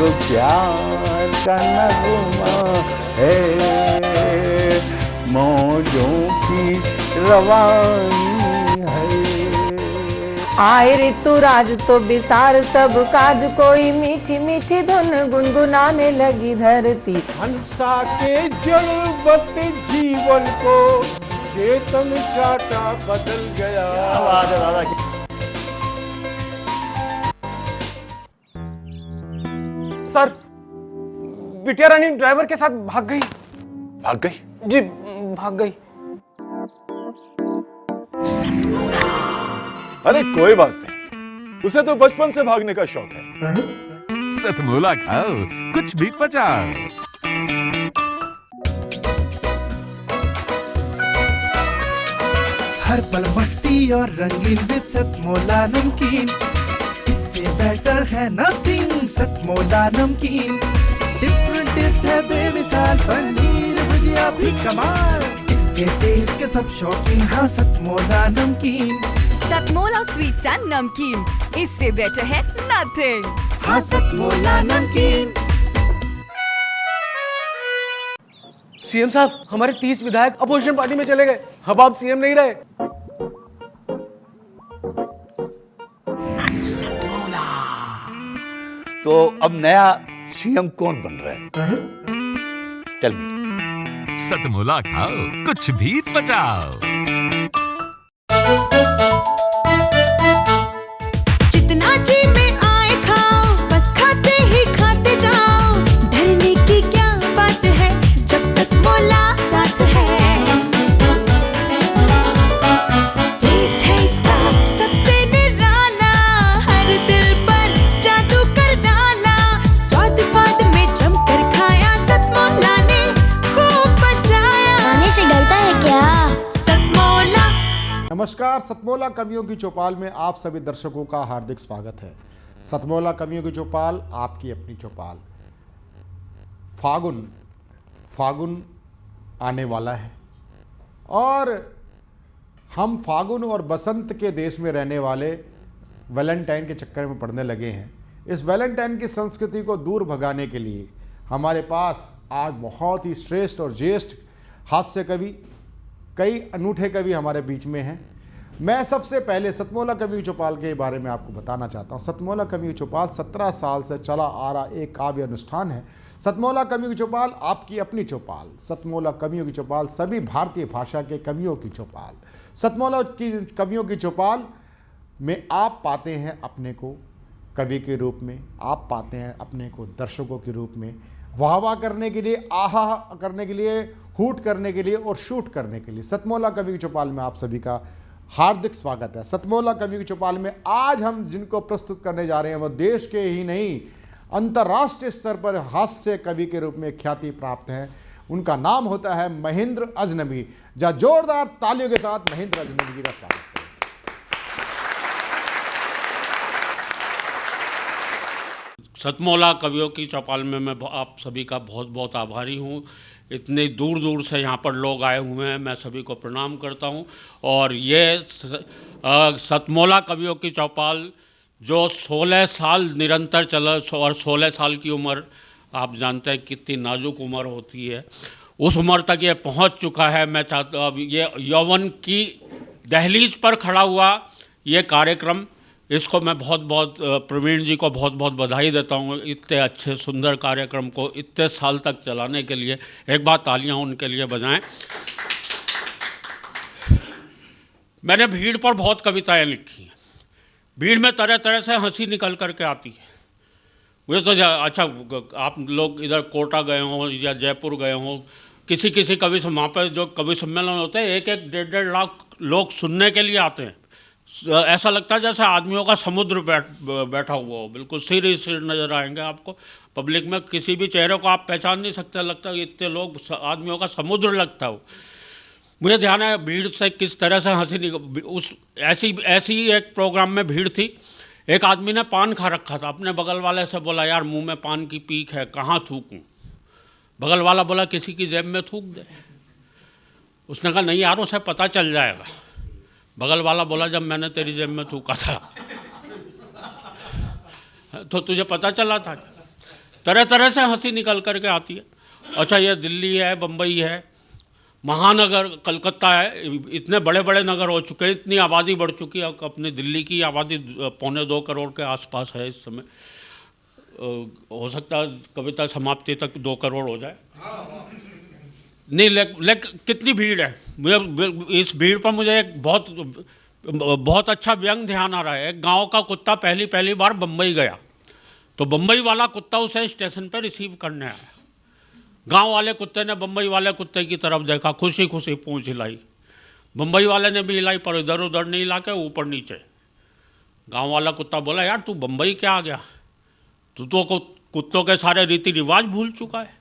प्यार का नगमा है, मौजों की रवानी है। आए ऋतुराज तो बिसार सब काज, कोई मीठी मीठी धुन गुनगुनाने लगी धरती। हंसा के जड़वत जीवन को चेतन चाटा बदल गया। आवाज है दादा की। सर, बिटिया रानी ड्राइवर के साथ भाग गई। भाग गई? जी, भाग गई। अरे कोई बात नहीं, उसे तो बचपन से भागने का शौक है। सतमोला खाओ, कुछ भी पचाओ। हर पल मस्ती और रंगीन विद सतमोला नमकीन, इससे बेटर है नथिंग। सतमोला नमकीन डिफरेंट टेस्ट है बेमिसाल, पनीर भुजिया भी कमाल, इसके टेस्ट के सब शौकीन। हाँ सतमोला नमकीन, सतमोला स्वीट्स एंड नमकीन, इससे बेटर है नथिंग। हाँ सतमोला नमकीन। सीएम साहब, हमारे 30 विधायक अपोजिशन पार्टी में चले गए। अब आप सीएम नहीं रहे। तो अब नया सीएम कौन बन रहा है? Tell me. सतमोला खाओ, कुछ भी पचाओ। जितना जी में आए खाओ, बस खाते ही खाते जाओ। डरने की क्या बात है जब सतमोला साथ है। टेस्ट है इसका सबसे निराला, हर दिल पर जादू कर डाला। स्वाद स्वाद में जमकर खाया, सतमोला ने खूब बचाया। खाने से गलता है क्या? सतमोला। नमस्कार, सतमोला कवियों की चौपाल में आप सभी दर्शकों का हार्दिक स्वागत है। सतमोला कवियों की चौपाल, आपकी अपनी चौपाल। फागुन आने वाला है और हम फागुन और बसंत के देश में रहने वाले वैलेंटाइन के चक्कर में पड़ने लगे हैं। इस वैलेंटाइन की संस्कृति को दूर भगाने के लिए हमारे पास आज बहुत ही श्रेष्ठ और ज्येष्ठ हास्य कवि, कई अनूठे कवि हमारे बीच में हैं। मैं सबसे पहले सतमोला कवि चौपाल के बारे में आपको बताना चाहता हूँ। सतमोला कवि चौपाल 17 साल से चला आ रहा एक काव्य अनुष्ठान है। सतमोला कवियों की चौपाल आपकी अपनी चौपाल। सतमोला कवियों की चौपाल सभी भारतीय भाषा के कवियों की चौपाल। सतमोला की कवियों की चौपाल में आप पाते हैं अपने को कवि के रूप में, आप पाते हैं अपने को दर्शकों के रूप में, वाह वाह करने के लिए, आहा करने के लिए, हूट करने के लिए और शूट करने के लिए। सतमोला कवि की चौपाल में आप सभी का हार्दिक स्वागत है। सतमोला कवि की चौपाल में आज हम जिनको प्रस्तुत करने जा रहे हैं वो देश के ही नहीं अंतर्राष्ट्रीय स्तर पर हास्य कवि के रूप में ख्याति प्राप्त हैं। उनका नाम होता है महेंद्र अजनबी। जा जोरदार तालियों के साथ महेंद्र अजनबी जी का स्वागत करें। सतमोला कवियों की चौपाल में मैं आप सभी का बहुत बहुत आभारी हूँ। इतने दूर दूर से यहाँ पर लोग आए हुए हैं, मैं सभी को प्रणाम करता हूँ। और ये सतमोला कवियों की चौपाल जो 16 साल निरंतर चला, और 16 साल की उम्र आप जानते हैं कितनी नाजुक उम्र होती है, उस उम्र तक ये पहुँच चुका है। मैं चाहता अब ये यौवन की दहलीज पर खड़ा हुआ ये कार्यक्रम, इसको मैं बहुत बहुत प्रवीण जी को बहुत बहुत बधाई देता हूँ। इतने अच्छे सुंदर कार्यक्रम को इतने साल तक चलाने के लिए एक बार तालियां उनके लिए बजाएं। मैंने भीड़ पर बहुत कविताएं लिखी हैं। भीड़ में तरह तरह से हंसी निकल करके आती है। मुझे तो अच्छा, आप लोग इधर कोटा गए हों या जयपुर गए हों, किसी किसी कवि वहाँ पर जो कवि सम्मेलन होते हैं 1-1, 1.5 लाख लोग सुनने के लिए आते हैं। ऐसा लगता है जैसे आदमियों का समुद्र बैठा हुआ हो। बिल्कुल सिर ही सिर नज़र आएंगे आपको पब्लिक में, किसी भी चेहरे को आप पहचान नहीं सकते। लगता है इतने लोग, आदमियों का समुद्र लगता हो। मुझे ध्यान है भीड़ से किस तरह से हंसी उस ऐसी एक प्रोग्राम में भीड़ थी। एक आदमी ने पान खा रखा था, अपने बगल वाले से बोला, यार मुंह में पान की पीक है, कहाँ थूकूं? बगल वाला बोला, किसी की जेब में थूक दे। उसने कहा, नहीं यार, उसे पता चल जाएगा। बगल वाला बोला, जब मैंने तेरी जेब में थूका था तो तुझे पता चला था। तरह तरह से हंसी निकल करके आती है। अच्छा, ये दिल्ली है, बम्बई है, महानगर कलकत्ता है, इतने बड़े बड़े नगर हो चुके हैं, इतनी आबादी बढ़ चुकी है। अपने दिल्ली की आबादी 1.25 करोड़ के आसपास है इस समय। हो सकता है कविता समाप्ति तक 2 करोड़ हो जाए। नहीं, कितनी भीड़ है। मुझे इस भीड़ पर मुझे एक बहुत अच्छा व्यंग ध्यान आ रहा है। एक गांव का कुत्ता पहली बार बम्बई गया, तो बम्बई वाला कुत्ता उसे स्टेशन पर रिसीव करने आया। गांव वाले कुत्ते ने बम्बई वाले कुत्ते की तरफ देखा, खुशी खुशी पूंछ हिलाई। बम्बई वाले ने भी हिलाई, पर इधर उधर नहीं हिला के ऊपर नीचे। गांव वाला कुत्ता बोला, यार तू बम्बई क्या आ गया, तू तो कुत्तों के सारे रीति रिवाज भूल चुका है,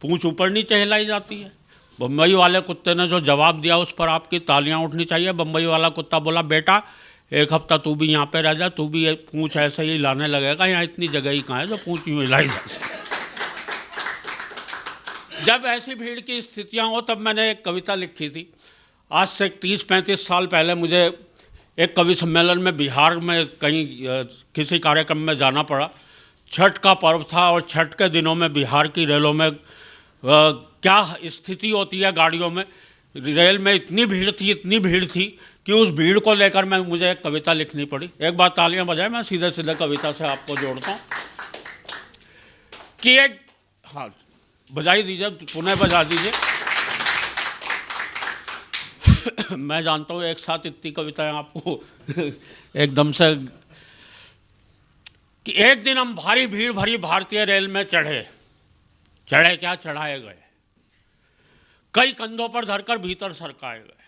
पूंछ ऊपर नीचे हिलाई जाती है। बम्बई वाले कुत्ते ने जो जवाब दिया उस पर आपकी तालियां उठनी चाहिए। बम्बई वाला कुत्ता बोला, बेटा 1 हफ्ता तू भी यहाँ पे रह जा, तू भी पूंछ ऐसे ही हिलाने लगेगा, यहाँ इतनी जगह ही कहाँ है जो पूंछ यूँ हिलाई जा। जब ऐसी भीड़ की स्थितियाँ हो तब मैंने एक कविता लिखी थी। आज से 30-35 साल पहले मुझे एक कवि सम्मेलन में बिहार में कहीं किसी कार्यक्रम में जाना पड़ा। छठ का पर्व था और छठ के दिनों में बिहार की रेलों में क्या स्थिति होती है गाड़ियों में। रेल में इतनी भीड़ थी कि उस भीड़ को लेकर मुझे एक कविता लिखनी पड़ी। एक बार तालियां बजाएं, मैं सीधे सीधे कविता से आपको जोड़ता हूँ कि एक, हाँ बजाई दीजिए, पुनः बजा दीजिए। मैं जानता हूँ एक साथ इतनी कविताएं आपको एकदम से। कि एक दिन हम भारी भीड़ भरी भारतीय रेल में चढ़े क्या चढ़ाए गए, कई कंधों पर धरकर भीतर सरकाए गए।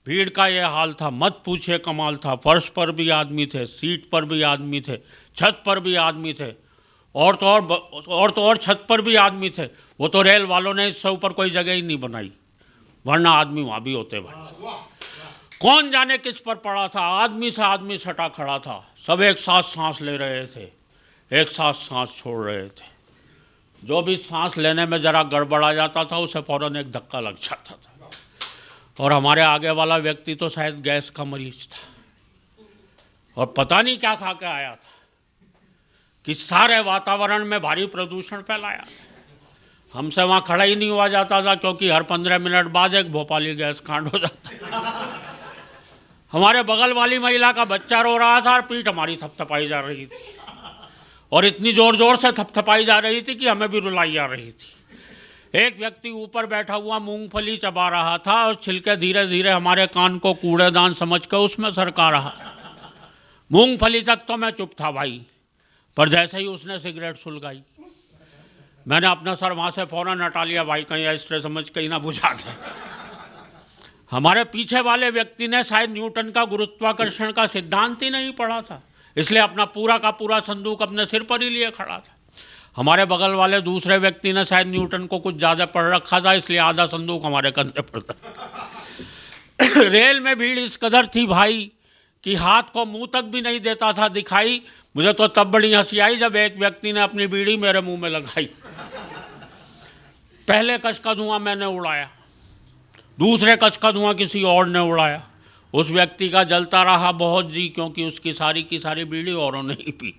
भीड़ का ये हाल था, मत पूछिए कमाल था। फर्श पर भी आदमी थे, सीट पर भी आदमी थे, छत पर भी आदमी थे, और तो और छत पर भी आदमी थे। वो तो रेल वालों ने इससे ऊपर कोई जगह ही नहीं बनाई, वरना आदमी वहाँ भी होते भाई। कौन जाने किस पर पड़ा था, आदमी से आदमी सटा खड़ा था। सब एक साथ सांस ले रहे थे, एक साथ सांस छोड़ रहे थे। जो भी सांस लेने में ज़रा गड़बड़ा जाता था उसे फ़ौरन एक धक्का लग जाता था। और हमारे आगे वाला व्यक्ति तो शायद गैस का मरीज था और पता नहीं क्या खा के आया था कि सारे वातावरण में भारी प्रदूषण फैलाया था। हमसे वहाँ खड़ा ही नहीं हुआ जाता था, क्योंकि हर 15 मिनट बाद एक भोपाली गैस कांड हो जाता। हमारे बगल वाली महिला का बच्चा रो रहा था और पीठ हमारी थपथपाई जा रही थी, और इतनी जोर जोर से थपथपाई जा रही थी कि हमें भी रुलाई आ रही थी। एक व्यक्ति ऊपर बैठा हुआ मूंगफली चबा रहा था और छिलके धीरे धीरे हमारे कान को कूड़ेदान समझ कर उसमें सरका रहा। मूंगफली तक तो मैं चुप था भाई, पर जैसे ही उसने सिगरेट सुलगाई मैंने अपना सर वहाँ से फ़ौरन हटा लिया। भाई कहीं एक्स्ट्रे समझ कहीं ना बुझा दे। हमारे पीछे वाले व्यक्ति ने शायद न्यूटन का गुरुत्वाकर्षण का सिद्धांत ही नहीं पढ़ा था, इसलिए अपना पूरा का पूरा संदूक अपने सिर पर ही लिए खड़ा था। हमारे बगल वाले दूसरे व्यक्ति ने शायद न्यूटन को कुछ ज़्यादा पढ़ रखा था, इसलिए आधा संदूक हमारे कंधे पर था। रेल में भीड़ इस कदर थी भाई कि हाथ को मुंह तक भी नहीं देता था दिखाई। मुझे तो तब बड़ी हंसी आई जब एक व्यक्ति ने अपनी बीड़ी मेरे मुंह में लगाई। पहले कश का धुआं मैंने उड़ाया, दूसरे कश का धुआं किसी और ने उड़ाया। उस व्यक्ति का जलता रहा बहुत जी, क्योंकि उसकी सारी की सारी बीड़ी औरों ने ही पी।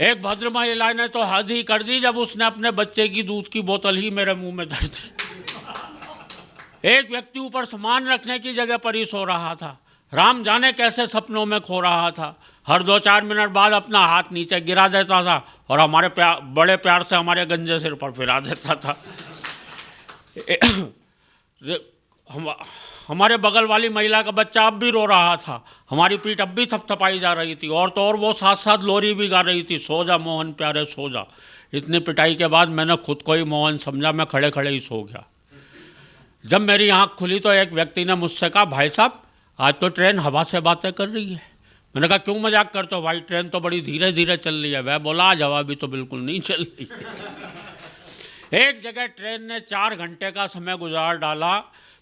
एक भद्र महिला ने तो हद ही कर दी जब उसने अपने बच्चे की दूध की बोतल ही मेरे मुंह में धर दी। एक व्यक्ति ऊपर सामान रखने की जगह पर ही सो रहा था, राम जाने कैसे सपनों में खो रहा था। हर 2-4 मिनट बाद अपना हाथ नीचे गिरा देता था और हमारे बड़े प्यार से हमारे गंजे सिर पर फिरा देता था। हमारे बगल वाली महिला का बच्चा अब भी रो रहा था, हमारी पीठ अब भी थपथपाई जा रही थी, और तो और वो साथ साथ लोरी भी गा रही थी, सो जा मोहन प्यारे सो जा। इतनी पिटाई के बाद मैंने खुद को ही मोहन समझा, मैं खड़े खड़े ही सो गया। जब मेरी आँख खुली तो एक व्यक्ति ने मुझसे कहा, भाई साहब आज तो ट्रेन हवा से बातें कर रही है। मैंने कहा क्यों मजाक करते हो भाई, ट्रेन तो बड़ी धीरे धीरे चल रही है। वह बोला आज हवा भी तो बिल्कुल नहीं चल रही। एक जगह ट्रेन ने 4 घंटे का समय गुजार डाला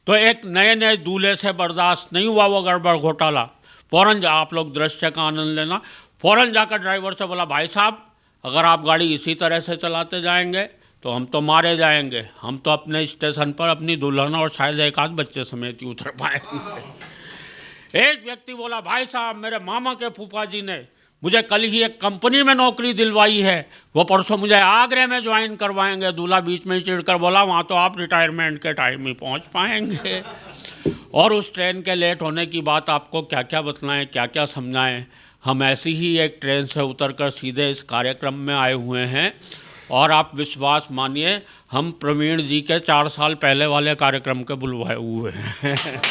तो एक नए दूल्हे से बर्दाश्त नहीं हुआ वो गड़बड़ घोटाला। फ़ौरन आप लोग दृश्य का आनंद लेना, फ़ौरन जाकर ड्राइवर से बोला, भाई साहब अगर आप गाड़ी इसी तरह से चलाते जाएंगे तो हम तो मारे जाएंगे, हम तो अपने स्टेशन पर अपनी दुल्हन और शायद एक आध बच्चे समेत ही उतर पाएंगे। एक व्यक्ति बोला, भाई साहब मेरे मामा के फूफा जी ने मुझे कल ही एक कंपनी में नौकरी दिलवाई है, वो परसों मुझे आगरे में ज्वाइन करवाएंगे। दूल्हा बीच में ही चिढ़कर बोला वहाँ तो आप रिटायरमेंट के टाइम ही पहुँच पाएंगे। और उस ट्रेन के लेट होने की बात आपको क्या क्या बतलाएं, क्या क्या समझाएं। हम ऐसी ही एक ट्रेन से उतरकर सीधे इस कार्यक्रम में आए हुए हैं और आप विश्वास मानिए हम प्रवीण जी के 4 साल पहले वाले कार्यक्रम के बुलवाए हुए हैं।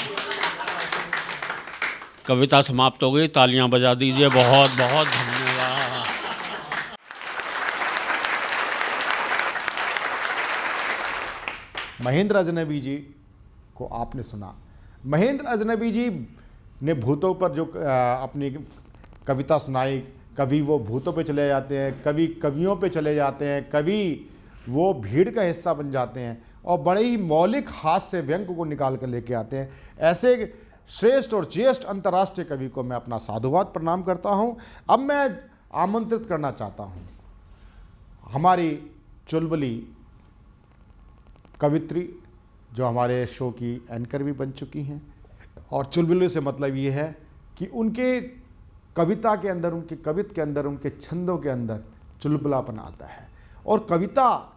कविता समाप्त हो गई, तालियां बजा दीजिए। बहुत बहुत धन्यवाद। महेंद्र अजनबी जी को आपने सुना। महेंद्र अजनबी जी ने भूतों पर जो अपनी कविता सुनाई, कभी वो भूतों पे चले जाते हैं, कभी कवियों पे चले जाते हैं, कभी वो भीड़ का हिस्सा बन जाते हैं और बड़े ही मौलिक हास्य व्यंग को निकाल कर लेके आते हैं। ऐसे श्रेष्ठ और ज्येष्ठ अंतर्राष्ट्रीय कवि को मैं अपना साधुवाद प्रणाम करता हूं। अब मैं आमंत्रित करना चाहता हूं हमारी चुलबुली कवित्री, जो हमारे शो की एंकर भी बन चुकी हैं। और चुलबुली से मतलब ये है कि उनके कविता के अंदर, उनके कवित के अंदर, उनके छंदों के अंदर चुलबुलापन आता है। और कविता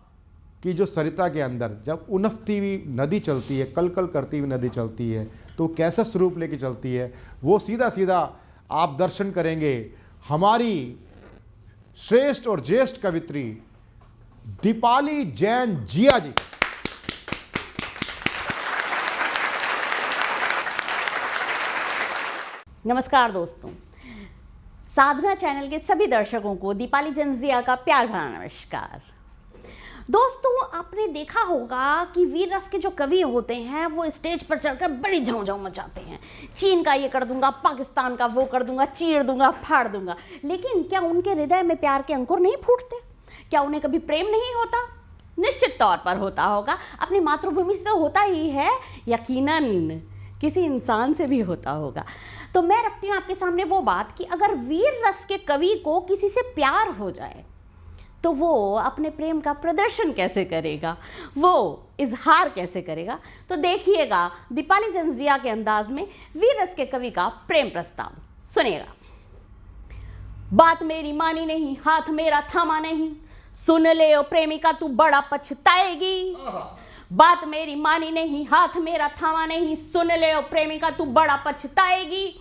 की जो सरिता के अंदर जब उनफती हुई नदी चलती है, कल कल करती हुई नदी चलती है, तो कैसा स्वरूप लेके चलती है, वो सीधा सीधा आप दर्शन करेंगे हमारी श्रेष्ठ और ज्येष्ठ कवित्री दीपाली जैन जिया जी। नमस्कार दोस्तों, साधना चैनल के सभी दर्शकों को दीपाली जैन जिया का प्यार भरा नमस्कार। दोस्तों, आपने देखा होगा कि वीर रस के जो कवि होते हैं वो स्टेज पर चढ़कर बड़ी झाऊ मचाते हैं। चीन का ये कर दूंगा, पाकिस्तान का वो कर दूंगा, चीर दूंगा, फाड़ दूंगा। लेकिन क्या उनके हृदय में प्यार के अंकुर नहीं फूटते? क्या उन्हें कभी प्रेम नहीं होता? निश्चित तौर पर होता होगा। अपनी मातृभूमि से तो होता ही है, यकीनन किसी इंसान से भी होता होगा। तो मैं रखती हूँ आपके सामने वो बात कि अगर वीर रस के कवि को किसी से प्यार हो जाए तो वो अपने प्रेम का प्रदर्शन कैसे करेगा, वो इजहार कैसे करेगा। तो देखिएगा दीपाली जैन जिया के अंदाज में वीर रस के कवि का प्रेम प्रस्ताव सुनिएगा। बात मेरी मानी नहीं, हाथ मेरा थामा नहीं, सुन ले ओ प्रेमिका तू बड़ा पछताएगी। बात मेरी मानी नहीं, हाथ मेरा थामा नहीं, सुन ले ओ प्रेमिका तू बड़ा पछताएगी।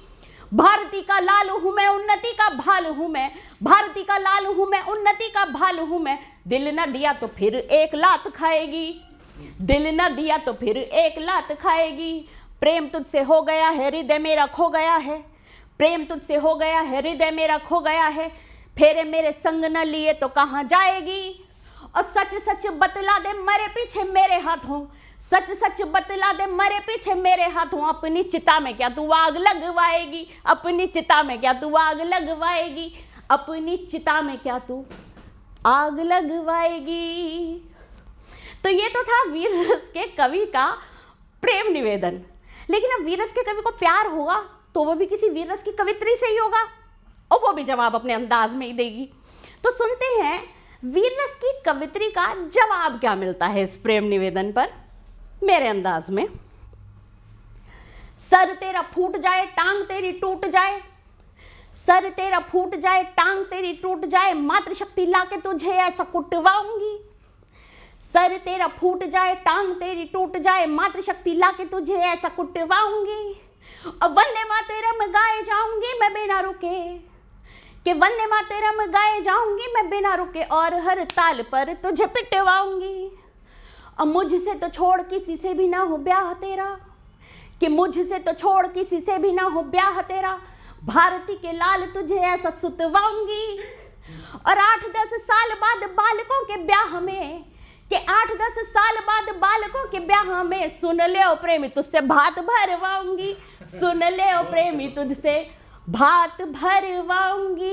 भारती का लाल हूं मैं, उन्नति का भाल हूं मैं, भारती का लाल हूं मैं, उन्नति का भाल हूं मैं। दिल न दिया तो फिर एक लात खाएगी, दिल न दिया तो फिर एक लात खाएगी। प्रेम तुझसे हो गया है, हृदय मेरा खो गया है, प्रेम तुझसे हो गया है, हृदय मेरा खो गया है। फेरे मेरे संग न लिए तो कहाँ जाएगी। और सच सच बतला दे मरे पीछे मेरे हाथों, सच सच बतला दे मरे पीछे मेरे हाथों। अपनी चिता में क्या तू आग लगवाएगी, अपनी चिता में क्या तू आग लगवाएगी, अपनी चिता में क्या तू आग लगवाएगी। तो ये तो था वीर रस के कवि का प्रेम निवेदन। लेकिन अब वीर रस के कवि को प्यार होगा तो वो भी किसी वीर रस की कवित्री से ही होगा, और वो भी जवाब अपने अंदाज में ही देगी। तो सुनते हैं वीर रस की कवित्री का जवाब क्या मिलता है इस प्रेम निवेदन पर, मेरे अंदाज में। सर तेरा फूट जाए, टांग तेरी टूट जाए, सर तेरा फूट जाए, टांग तेरी टूट जाए, मातृशक्ति लाके तुझे ऐसा कुटवाऊंगी। सर तेरा फूट जाए, टांग तेरी टूट जाए, मातृशक्ति लाके तुझे ऐसा कुटवाऊंगी। और वंदे मातरम गाए जाऊंगी मैं बिना रुके, कि वंदे मातरम गाए जाऊंगी मैं बिना रुके, और हर ताल पर तुझे पिटवाऊंगी। और मुझसे तो छोड़ किसी से भी ना हो ब्याह तेरा, कि मुझसे तो छोड़ किसी से भी ना हो ब्याह तेरा, भारती के लाल तुझे ऐसा सुतवाऊंगी। और 8-10 साल बाद बालकों के ब्याह में, कि 8-10 साल बाद बालकों के ब्याह में, सुन ले ओ प्रेमी तुझसे भात भरवाऊंगी, सुन ले ओ प्रेमी तुझसे भात भरवाऊंगी।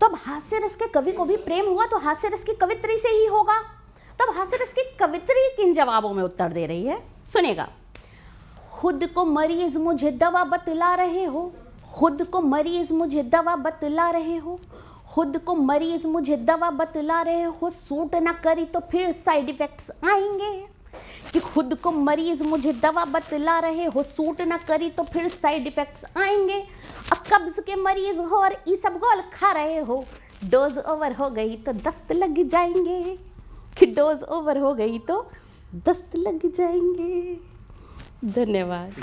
तो अब हास्य रस के कवि को भी प्रेम हुआ तो हास्य रस की कवित्री से ही होगा। तब हास्य रस की कवित्री किन जवाबों में उत्तर दे रही है, सुनेगा। खुद को मरीज मुझे दवा बतला रहे हो, खुद को मरीज मुझे दवा बतला रहे हो, खुद को मरीज मुझे दवा बतला रहे हो, सूट ना करी तो फिर साइड इफेक्ट्स आएंगे। कि खुद को मरीज मुझे दवा बतला रहे हो, सूट ना करी तो फिर साइड इफेक्ट्स आएंगे। अब कब्ज के मरीज हो और ई सब गोल खा रहे हो, डोज ओवर हो गई तो दस्त लग जाएंगे, कि डोज ओवर हो गई तो दस्त लग जाएंगे। धन्यवाद।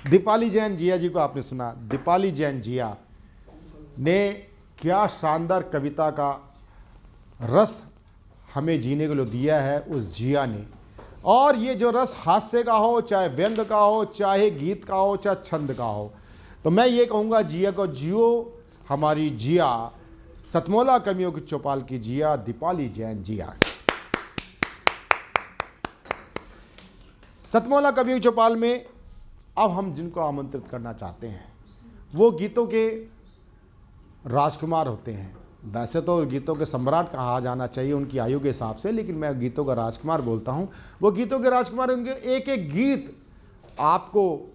दीपाली जैन जिया जी को आपने सुना। दीपाली जैन जिया ने क्या शानदार कविता का रस हमें जीने को दिया है उस जिया ने। और ये जो रस हास्य का हो, चाहे व्यंग का हो, चाहे गीत का हो, चाहे छंद का हो, तो मैं ये कहूँगा जिया को जियो हमारी जिया, सतमोला कवियों की चौपाल की जिया, दीपाली जैन जिया। सतमोला कवियों की चौपाल में अब हम जिनको आमंत्रित करना चाहते हैं वो गीतों के राजकुमार होते हैं। वैसे तो गीतों के सम्राट कहा जाना चाहिए उनकी आयु के हिसाब से, लेकिन मैं गीतों का राजकुमार बोलता हूं। वो गीतों के राजकुमार, उनके एक एक गीत आपको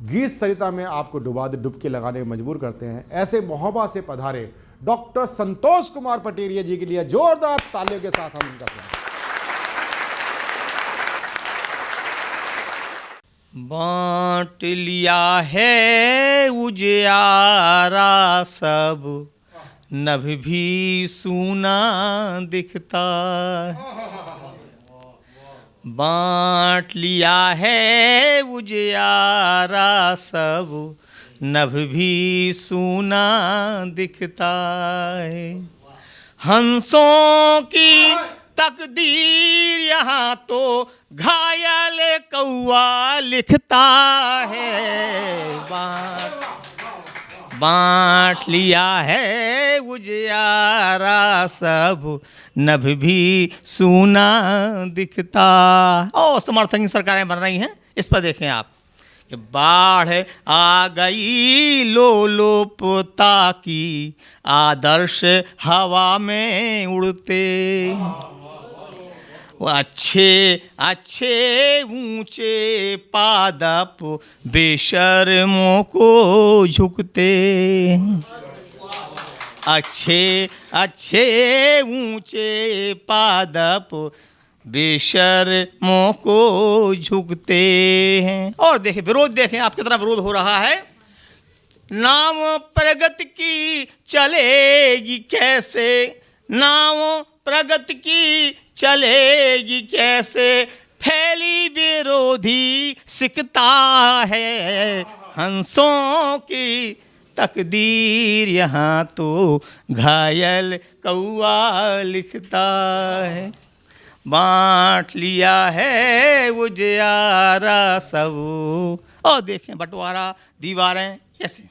गीत सरिता में आपको डुबके लगाने में मजबूर करते हैं। ऐसे मोहब्बत से पधारे डॉक्टर संतोष कुमार पटेरिया जी के लिए जोरदार तालियों के साथ हम उनका स्वागत। बांट लिया है उजियारा सब, नभ भी सूना दिखता। बांट लिया है उजियारा सब, नभ भी सूना दिखता है। हंसों की तकदीर यहाँ तो घायल कौआ लिखता है। बांट लिया है उजियारा सब, नभ भी सूना दिखता। और समर्थन सरकारें बन रही हैं, इस पर देखें आप। बाढ़ आ गई लोलोपता की, आदर्श हवा में उड़ते। अच्छे अच्छे ऊंचे पादप बेशर्मों को झुकते। अच्छे अच्छे ऊंचे पादप बेशर्मों को झुकते हैं। और देखें विरोध, देखें आप कितना विरोध हो रहा है। नाम प्रगति की चलेगी कैसे, नाम प्रगति की चलेगी कैसे, फैली विरोधी सिकता है। हंसों की तकदीर यहाँ तो घायल कौआ लिखता है। बांट लिया है उजियारा सब। और देखें बंटवारा दीवारें कैसे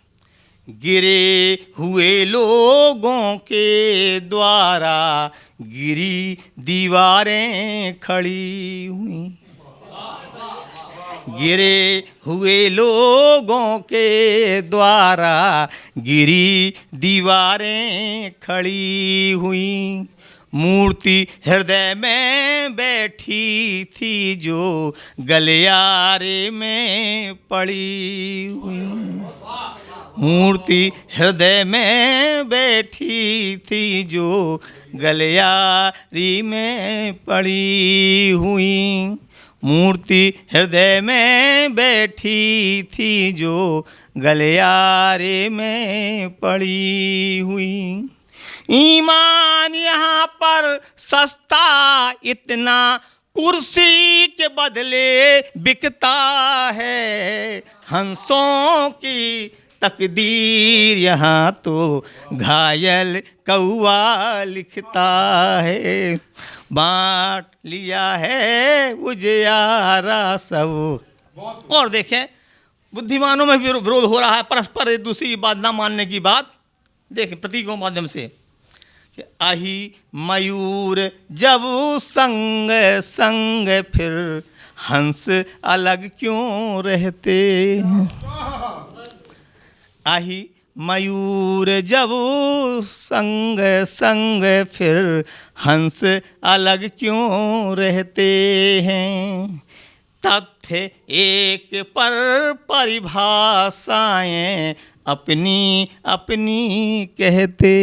गिरे हुए लोगों के द्वारा गिरी दीवारें खड़ी हुई। गिरे हुए लोगों के द्वारा गिरी दीवारें खड़ी हुई। मूर्ति हृदय में बैठी थी जो गलियारे में पड़ी हुई। मूर्ति हृदय में बैठी थी जो गलियारी में पड़ी हुई। मूर्ति हृदय में बैठी थी जो गलियारे में पड़ी हुई। ईमान यहाँ पर सस्ता इतना, कुर्सी के बदले बिकता है। हंसों की तकदीर यहाँ तो घायल कौआ लिखता है। बांट लिया है उजियारा सब। और देखें बुद्धिमानों में भी विरोध हो रहा है, परस्पर एक दूसरी की बात ना मानने की बात। देखें प्रतीकों के माध्यम से, आही मयूर जब संग संग फिर हंस अलग क्यों रहते। आही मयूर जब संग संग फिर हंस अलग क्यों रहते हैं। तथ्य एक पर परिभाषाएं अपनी अपनी कहते।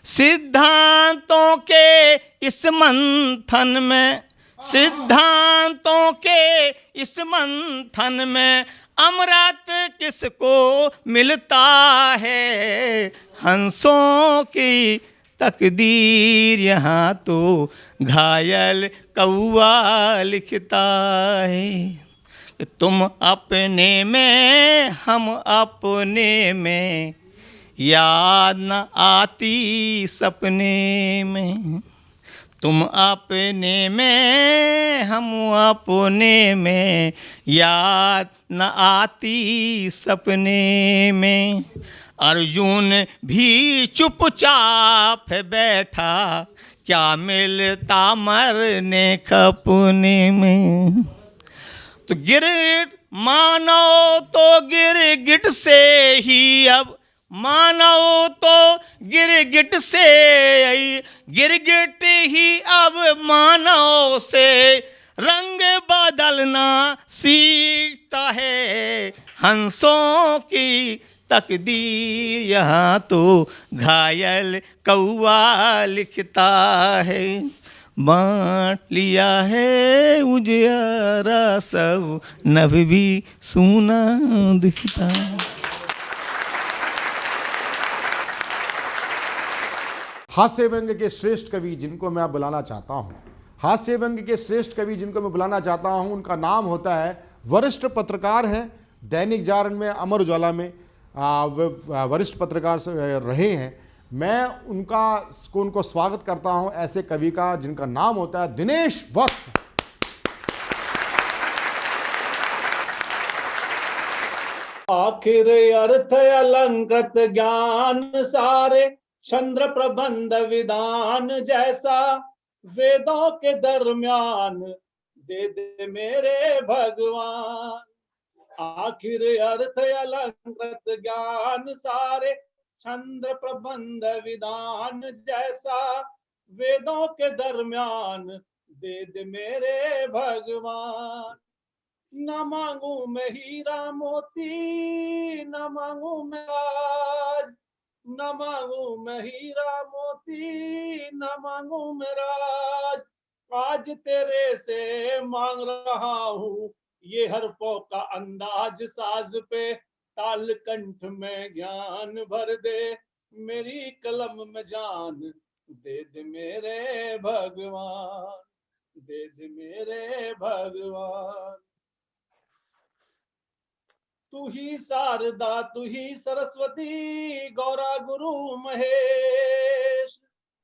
सिद्धांतों के इस मंथन में, सिद्धांतों के इस मंथन में अमृत किसको मिलता है। हंसों की तकदीर यहाँ तो घायल कौवा लिखता है। तुम अपने में हम अपने में, याद न आती सपने में। तुम अपने में हम अपने में, याद न आती सपने में। अर्जुन भी चुपचाप बैठा, क्या मिलता मरने खपने में। तो गिरगिट मानो तो गिरगिट से ही अब, मानो तो गिरगिट से, गिरगिट ही अब मानव से रंग बदलना सीखता है। हंसों की तकदीर यहाँ तो घायल कौवा लिखता है। बांट लिया है उजियारा सब, नभ भी सूना दिखता। हास्य व्यंग के श्रेष्ठ कवि जिनको मैं बुलाना चाहता हूँ, हास्य व्यंग के श्रेष्ठ कवि जिनको मैं बुलाना चाहता हूँ, उनका नाम होता है, वरिष्ठ पत्रकार हैं, दैनिक जागरण में, अमर उजाला में वरिष्ठ पत्रकार रहे हैं। मैं उनको स्वागत करता हूं ऐसे कवि का जिनका नाम होता है दिनेश वत्स। आखिर अर्थ अलंकृत ज्ञान सारे, चंद्र प्रबंध विधान जैसा, वेदों के दरमियान दे दे मेरे भगवान। आखिर अर्थ अलंकृत ज्ञान सारे, चंद्र प्रबंध विधान जैसा, वेदों के दरमियान दे दे मेरे भगवान। न मांगू मैं हीरा मोती, न मांगू मैं राज, न मांगू मैं हीरा मोती, न मांगू मैं राज। आज तेरे से मांग रहा हूँ ये हरफों का अंदाज, साज पे ताल कंठ में ज्ञान भर दे, मेरी कलम में जान दे दे मेरे भगवान, दे दे मेरे भगवान। तू ही शारदा तू ही सरस्वती, गौरा गुरु महेश।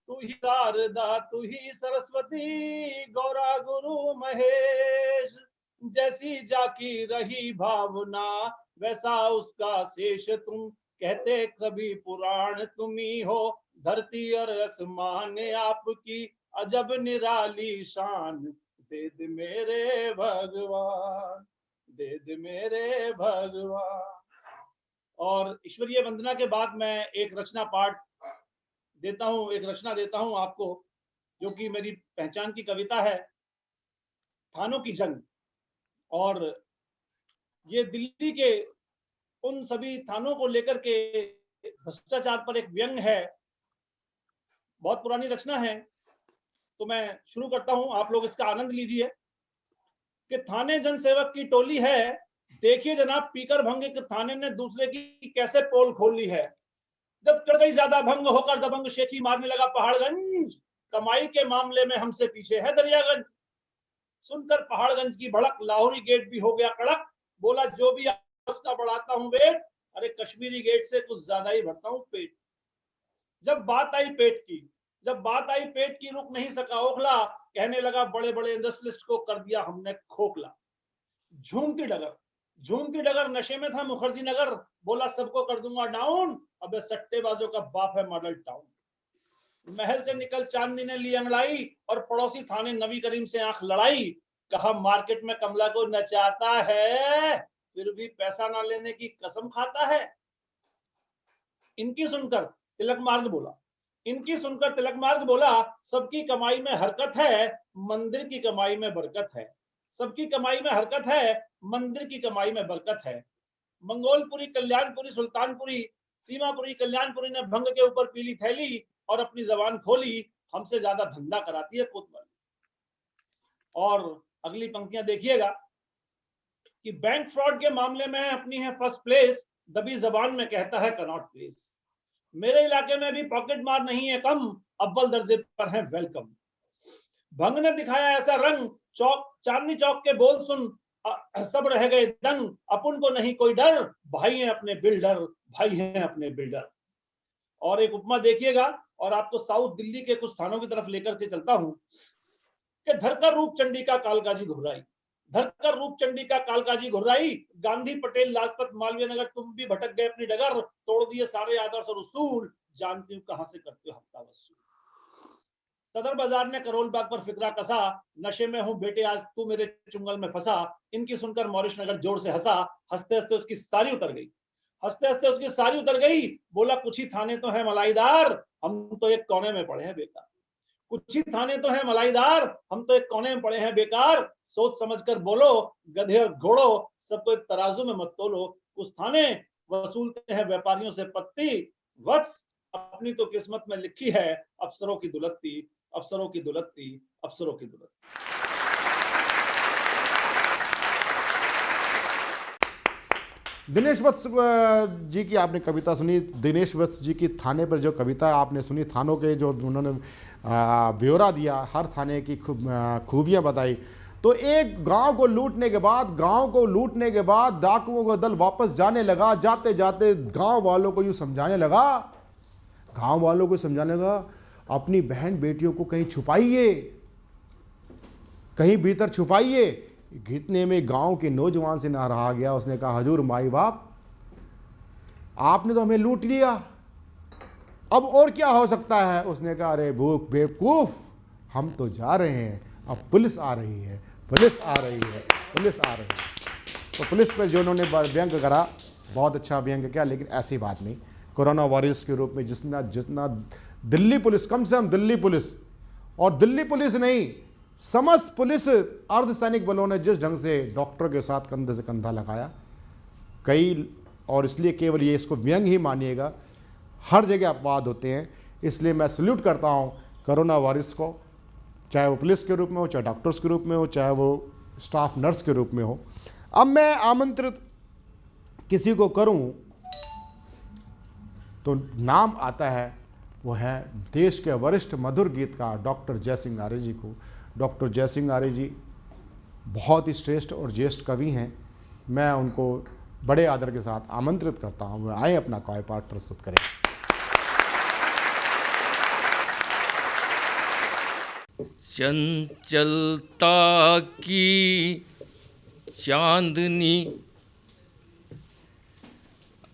तू ही शारदा तू ही सरस्वती, गौरा गुरु महेश। जैसी जाकी रही भावना वैसा उसका शेष तुम, कहते कभी पुराण तुम्ही हो, धरती और आसमान आपकी अजब निराली शान। दे दे मेरे भगवान, दे दे मेरे भगवान। और ईश्वरीय वंदना के बाद मैं एक रचना पाठ देता हूं, एक रचना देता हूं आपको, जो कि मेरी पहचान की कविता है, थानों की जंग। और ये दिल्ली के उन सभी थानों को लेकर के भ्रष्टाचार पर एक व्यंग है। बहुत पुरानी रचना है, तो मैं शुरू करता हूं, आप लोग इसका आनंद लीजिए। कि थाने जनसेवक की टोली है, देखिए जनाब पीकर भंग के थाने ने दूसरे की कैसे पोल खोल ली है। जब चढ़ गई ज्यादा भंग होकर दबंग शेखी मारने लगा पहाड़गंज, कमाई के मामले में हमसे पीछे है दरियागंज। सुनकर पहाड़गंज की भड़क, लाहौरी गेट भी हो गया कड़क, बोला जो भी उसका बढ़ाता हूं वेट, अरे कश्मीरी गेट से कुछ ज्यादा ही भरता हूं पेट। जब बात आई पेट की रुक नहीं सका ओखला, कहने लगा बड़े बड़े इंडस्ट्रियलिस्ट को कर दिया हमने खोखला। झूमती डगर नशे में था मुखर्जी नगर, बोला सबको कर दूंगा डाउन, अबे सट्टेबाजों का बाप है मॉडल टाउन। महल से निकल चांदनी ने ली अंगड़ाई, और पड़ोसी थाने नबी करीम से आंख लड़ाई। कहा मार्केट में कमला को नचाता है, फिर भी पैसा ना लेने की कसम खाता है। इनकी सुनकर तिलक मार्ग बोला, सबकी कमाई में हरकत है, मंदिर की कमाई में बरकत है। सबकी कमाई में हरकत है, मंदिर की कमाई में बरकत है। मंगोलपुरी, कल्याणपुरी, सुल्तानपुरी, सीमापुरी, कल्याणपुरी ने भंग के ऊपर पीली थैली, और अपनी जबान खोली, हमसे ज्यादा धंधा कराती है कोतवाली। और अगली पंक्तियां देखिएगा कि बैंक फ्रॉड के मामले में अपनी है फर्स्ट प्लेस, दबी जबान में कहता है कनॉट प्लेस। मेरे इलाके में भी पॉकेट मार नहीं है कम, अव्वल दर्जे पर है वेलकम। भंग ने दिखाया ऐसा रंग, चौक चांदनी चौक के बोल सुन सब रह गए दंग। अपन को नहीं कोई डर, भाई हैं अपने बिल्डर, भाई हैं अपने बिल्डर। और एक उपमा देखिएगा, और आपको साउथ दिल्ली के कुछ थानों की तरफ लेकर के चलता हूं कि धरकर रूप चंडी का कालकाजी घुर्राई, धरकर रूप चंडी का कालकाजी घुर्राई। गांधी पटेल लाजपत मालवीय नगर तुम भी भटक गए अपनी डगर, तोड़ दिए सारे आदर्श और उसूल, जानती हूं कहां से करते हो हफ्ता वसूल। सदर बाजार ने करोल बाग पर फिक्रा कसा, नशे में हूं बेटे आज तू मेरे चुंगल में फंसा। इनकी सुनकर मॉरिश नगर जोर से हंसा, हंसते हंसते उसकी सारी उतर गई, हंसते हंसते उसकी सारी उतर गई। बोला कुछ ही थाने तो है मलाईदार, हम तो एक कोने में पड़े हैं बेकार। कुछ ही थाने तो है मलाईदार, हम तो एक कोने में पड़े हैं बेकार। सोच समझकर बोलो गधे और घोड़ो, सबको एक तराजू में मत तोलो। उस थाने वसूलते हैं व्यापारियों से पत्ती, वत्स अपनी तो किस्मत में लिखी है अफसरों की दुलत्ती, अफसरों की दुलत्ती, अफसरों की दुलत्ती। दिनेश वत्स जी की आपने कविता सुनी। दिनेश वत्स जी की थाने पर जो कविता आपने सुनी, थानों के जो उन्होंने ब्यौरा दिया, हर थाने की खूबियाँ बताई। तो एक गांव को लूटने के बाद डाकुओं का दल वापस जाने लगा। जाते जाते गांव वालों को समझाने लगा, अपनी बहन बेटियों को कहीं छुपाइए, कहीं भीतर छुपाइए। इतने में गांव के नौजवान से ना रहा गया, उसने कहा हजूर माई बाप, आपने तो हमें लूट लिया, अब और क्या हो सकता है। उसने कहा अरे भूख बेवकूफ, हम तो जा रहे हैं, अब पुलिस आ रही है, पुलिस आ रही है, पुलिस आ रही है। तो पुलिस पर जो उन्होंने व्यंग करा, बहुत अच्छा व्यंग किया, लेकिन ऐसी बात नहीं। कोरोना वॉरियर्स के रूप में जितना दिल्ली पुलिस, कम से कम दिल्ली पुलिस, और दिल्ली पुलिस नहीं, समस्त पुलिस अर्धसैनिक बलों ने जिस ढंग से डॉक्टर के साथ कंधे से कंधा लगाया, कई, और इसलिए केवल ये इसको व्यंग ही मानिएगा, हर जगह अपवाद होते हैं। इसलिए मैं सल्यूट करता हूँ कोरोना वॉरियर्स को, चाहे वो पुलिस के रूप में हो, चाहे डॉक्टर्स के रूप में हो, चाहे वो स्टाफ नर्स के रूप में हो। अब मैं आमंत्रित किसी को करूं तो नाम आता है, वो है देश के वरिष्ठ मधुर गीतकार डॉक्टर जयसिंह आर्य जी को। डॉक्टर जयसिंह आर्य जी बहुत ही श्रेष्ठ और ज्येष्ठ कवि हैं। मैं उनको बड़े आदर के साथ आमंत्रित करता हूं, वे आए अपना काव्य पाठ प्रस्तुत करें। चंचलता की चांदनी,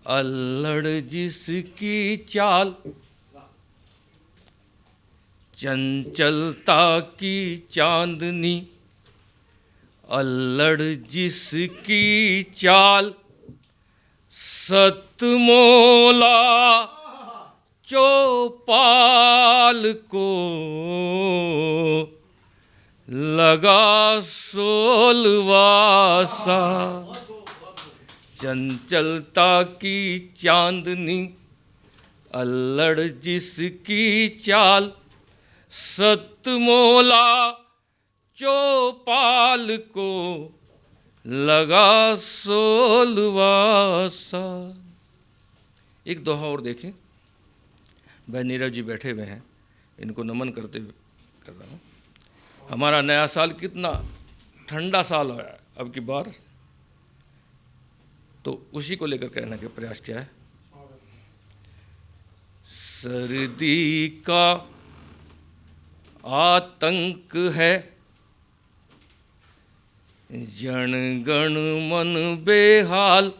अल्लड़ जिसकी चाल, चंचलता की चांदनी, अल्लड़ जिसकी चाल, सतमोला चौपाल को लगा 16वां साल। चंचलता की चांदनी, अल्लड़ जिसकी चाल, सतमोला चौपाल को लगा 16वां साल। एक दोहा और देखें, भाई नीरव जी बैठे हुए हैं, इनको नमन करते हुए कर रहा हूँ। हमारा नया साल कितना ठंडा साल है अब की बार, तो उसी को लेकर कहने का प्रयास किया है। सर्दी का आतंक है, जनगण मन बेहाल।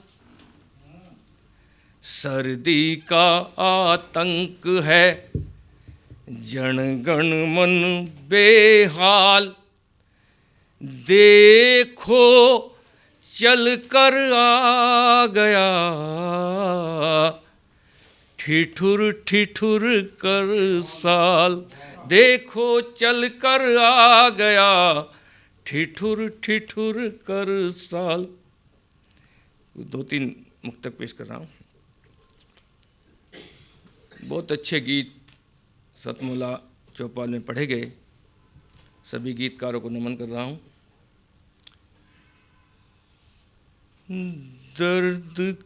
सर्दी का आतंक है, जनगण मन बेहाल। देखो चल कर आ गया, ठिठुर ठिठुर कर साल। देखो चल कर आ गया, ठिठुर ठिठुर कर साल। 2-3 मुक्तक पेश कर रहा हूँ। बहुत अच्छे गीत सतमोला चौपाल में पढ़े गए सभी गीतकारों को नमन कर रहा हूँ। दर्द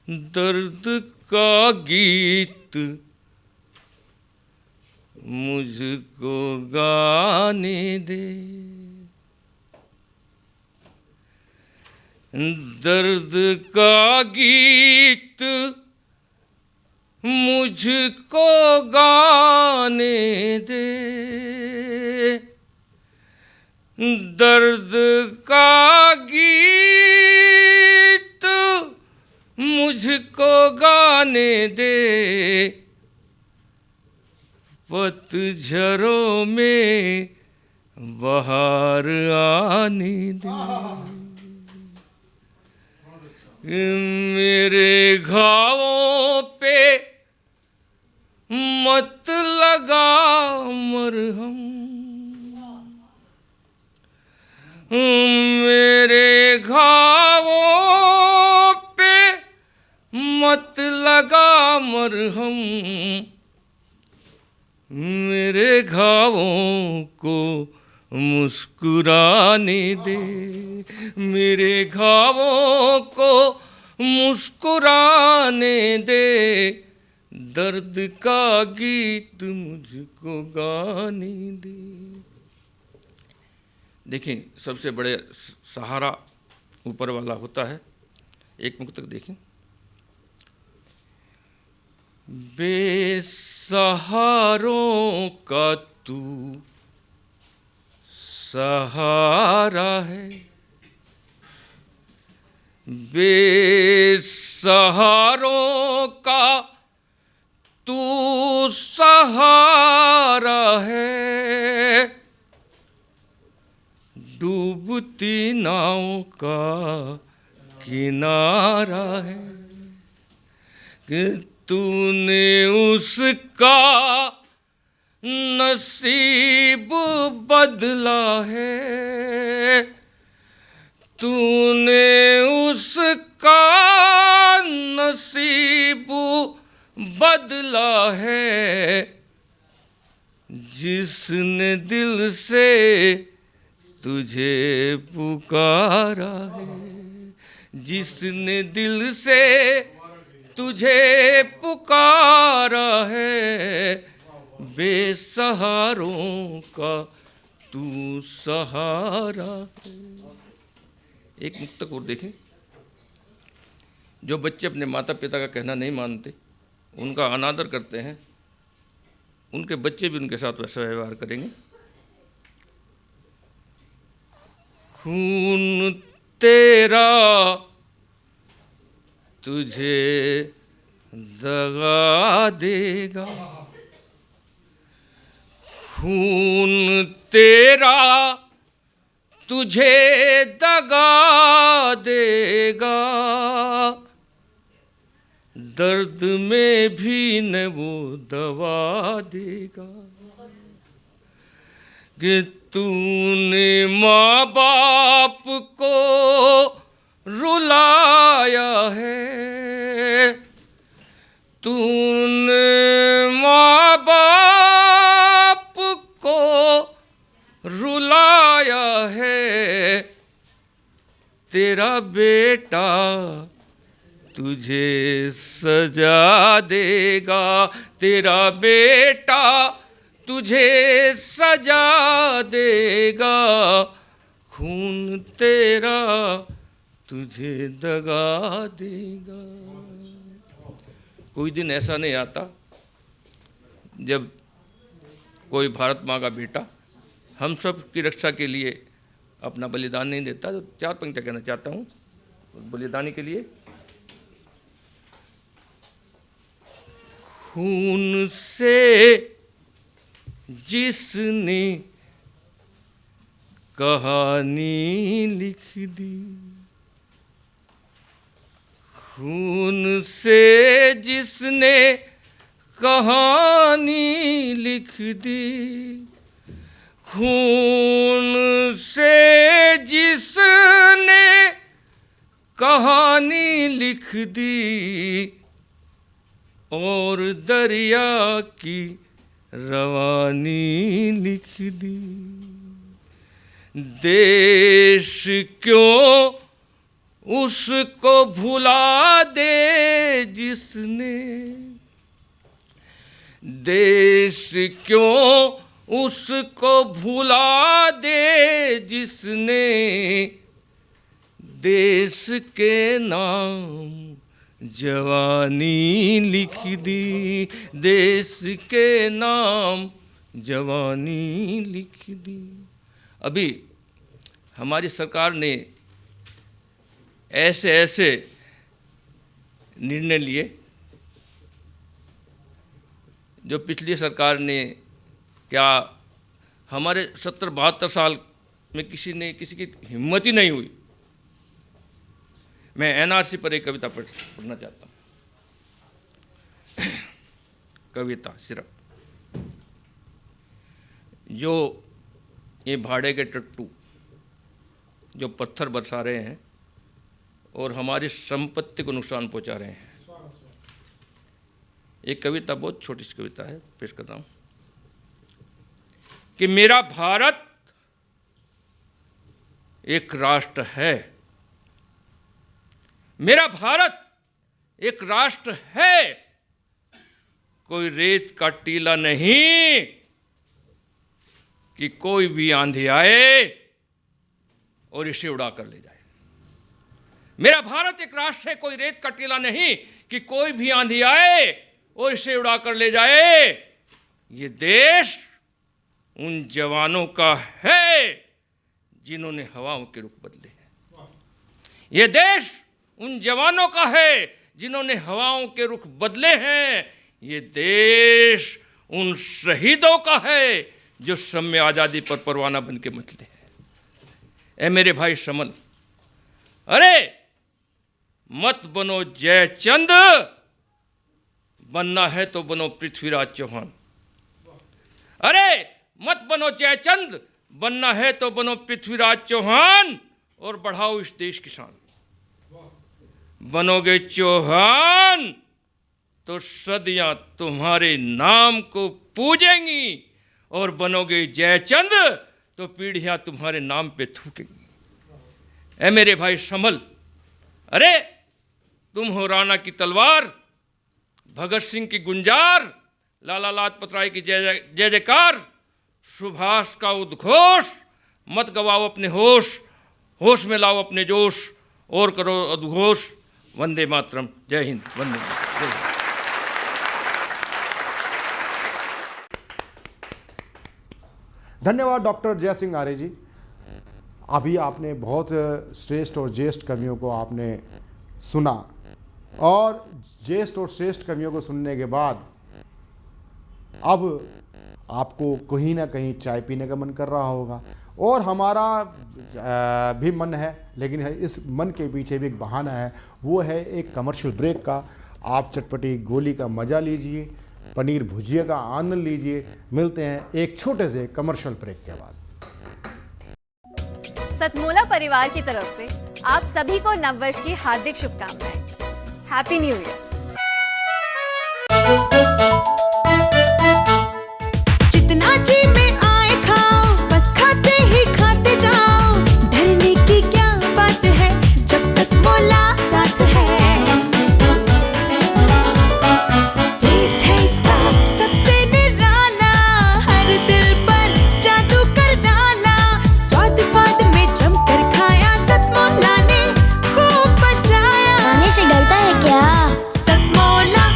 दर्द का गीत मुझको गाने दे, दर्द का गीत मुझको गाने दे, दर्द का गीत मुझको गाने दे, पतझड़ों में बहार आने दे, मेरे घावों पे मत लगा मरहम, मेरे घावों पे मत लगा मरहम, मेरे घावों को मुस्कुराने दे, मेरे घावों को मुस्कुराने दे, दर्द का गीत मुझको गाने दे। देखें, सबसे बड़े सहारा ऊपर वाला होता है। एक मुक्त तक देखें। बेसहारों का तू सहारा है, बेसहारों का तू सहारा है, डूबती नाव का किनारा है, कि तूने उसका नसीब बदला है, तूने उसका नसीब बदला है, जिसने दिल से तुझे पुकारा है, जिसने दिल से तुझे पुकारा है, बेसहारों का तू सहारा है। एक मुक्तक और देखें। जो बच्चे अपने माता पिता का कहना नहीं मानते, उनका अनादर करते हैं, उनके बच्चे भी उनके साथ वैसा व्यवहार करेंगे। खून तेरा तुझे दगा देगा, खून तेरा तुझे दगा देगा, दर्द में भी न वो दवा देगा, कि तूने माँ बाप को रुलाया है, तूने माँ बाप को रुलाया है, तेरा बेटा तुझे सजा देगा, तेरा बेटा तुझे सजा देगा, खून तेरा तुझे दगा देगा। कोई दिन ऐसा नहीं आता जब कोई भारत माँ का बेटा हम सब की रक्षा के लिए अपना बलिदान नहीं देता। तो चार पंक्तियाँ कहना चाहता हूँ बलिदानी के लिए। खून से जिसने कहानी लिख दी, खून से जिसने कहानी लिख दी, खून से जिसने कहानी लिख दी, और दरिया की रवानी लिख दी। देश क्यों उसको भुला दे जिसने, देश क्यों उसको भुला दे जिसने देश के नाम जवानी लिख दी, देश के नाम जवानी लिख दी। अभी हमारी सरकार ने ऐसे ऐसे निर्णय लिए जो पिछली सरकार ने क्या हमारे 70-72 साल में किसी की हिम्मत ही नहीं हुई। मैं एनआरसी पर एक कविता पढ़ना चाहता हूँ। कविता सिर्फ जो ये भाड़े के टट्टू जो पत्थर बरसा रहे हैं और हमारी संपत्ति को नुकसान पहुंचा रहे हैं। एक कविता बहुत छोटी सी कविता है, पेश करता हूँ कि मेरा भारत एक राष्ट्र है, मेरा भारत एक राष्ट्र है, कोई रेत का टीला नहीं कि कोई भी आंधी आए और इसे उड़ा कर ले जाए। मेरा भारत एक राष्ट्र है, कोई रेत का टीला नहीं कि कोई भी आंधी आए और इसे उड़ा कर ले जाए। ये देश उन जवानों का है जिन्होंने हवाओं के रुख बदले हैं। ये देश उन जवानों का है जिन्होंने हवाओं के रुख बदले हैं। ये देश उन शहीदों का है जो सम्य आज़ादी पर परवाना बन के मतले हैं। ऐ मेरे भाई शमल, अरे मत बनो जयचंद, बनना है तो बनो पृथ्वीराज चौहान। अरे मत बनो जयचंद, बनना है तो बनो पृथ्वीराज चौहान और बढ़ाओ इस देश की शान। बनोगे चौहान तो सदियां तुम्हारे नाम को पूजेंगी और बनोगे जयचंद तो पीढ़ियां तुम्हारे नाम पे थूकेंगी। ऐ मेरे भाई शमल, अरे तुम हो राणा की तलवार, भगत सिंह की गुंजार, लाला लाजपत राय की जय जय जयकार, सुभाष का उद्घोष। मत गवाओ अपने होश, होश में लाओ अपने जोश और करो उद्घोष। वंदे मातरम, जय हिंद, वंदे मातरम, जय हिंद। धन्यवाद डॉक्टर जय सिंह आर्य जी। अभी आपने बहुत श्रेष्ठ और ज्येष्ठ कवियों को आपने सुना और ज्येष्ठ और श्रेष्ठ कवियों को सुनने के बाद अब आपको कहीं ना कहीं चाय पीने का मन कर रहा होगा और हमारा भी मन है, लेकिन इस मन के पीछे भी एक बहाना है, वो है एक कमर्शियल ब्रेक का। आप चटपटी गोली का मज़ा लीजिए, पनीर भुजिया का आनंद लीजिए। मिलते हैं एक छोटे से कमर्शियल ब्रेक के बाद। सतमोला परिवार की तरफ से आप सभी को नववर्ष की हार्दिक शुभकामनाएं। Happy new year. जितना जी में आए खाओ, बस खाते ही खाते जाओ। डरने की क्या बात है जब सतमोला साथ है। टेस्ट है इसका सबसे निराला, हर दिल पर जादू कर डाला। स्वाद स्वाद में जमकर खाया, सतमोला ने खूब बचाया। खाने से डरता है क्या? सतमोला।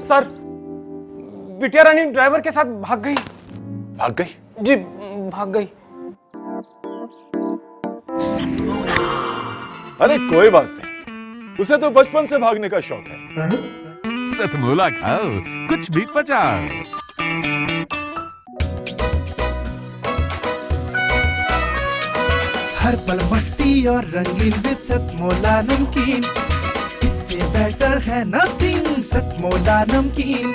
सर, बिटिया रानी ड्राइवर के साथ भाग गई। भाग गई? जी भाग गई। अरे कोई बात नहीं, उसे तो बचपन से भागने का शौक है। सतमोला खाओ, कुछ भी पचाओ। हर पल मस्ती और रंगीन विद सतमोला नमकीन, इससे बेटर है नथिंग। सतमोला नमकीन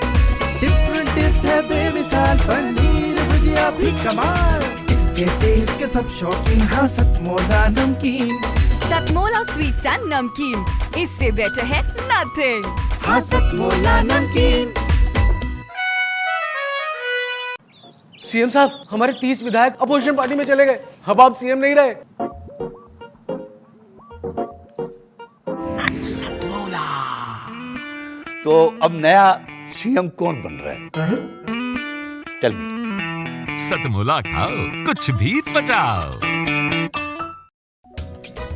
डिफरेंट टेस्ट है बेमिसाल, पनीर भुजिया भी कमाल। इसके टेस्ट के सब शौकीन, हाँ सतमोला नमकीन। सतमोला स्वीट्स एंड नमकीन, इससे बेटर है नथिंग। हाँ सतमोला नमकीन। सीएम साहब, हमारे 30 विधायक अपोजिशन पार्टी में चले गए। अब आप सीएम नहीं रहे। तो अब नया सीएम कौन बन रहा है? Tell me. सतमोला खाओ, कुछ भी बचाओ।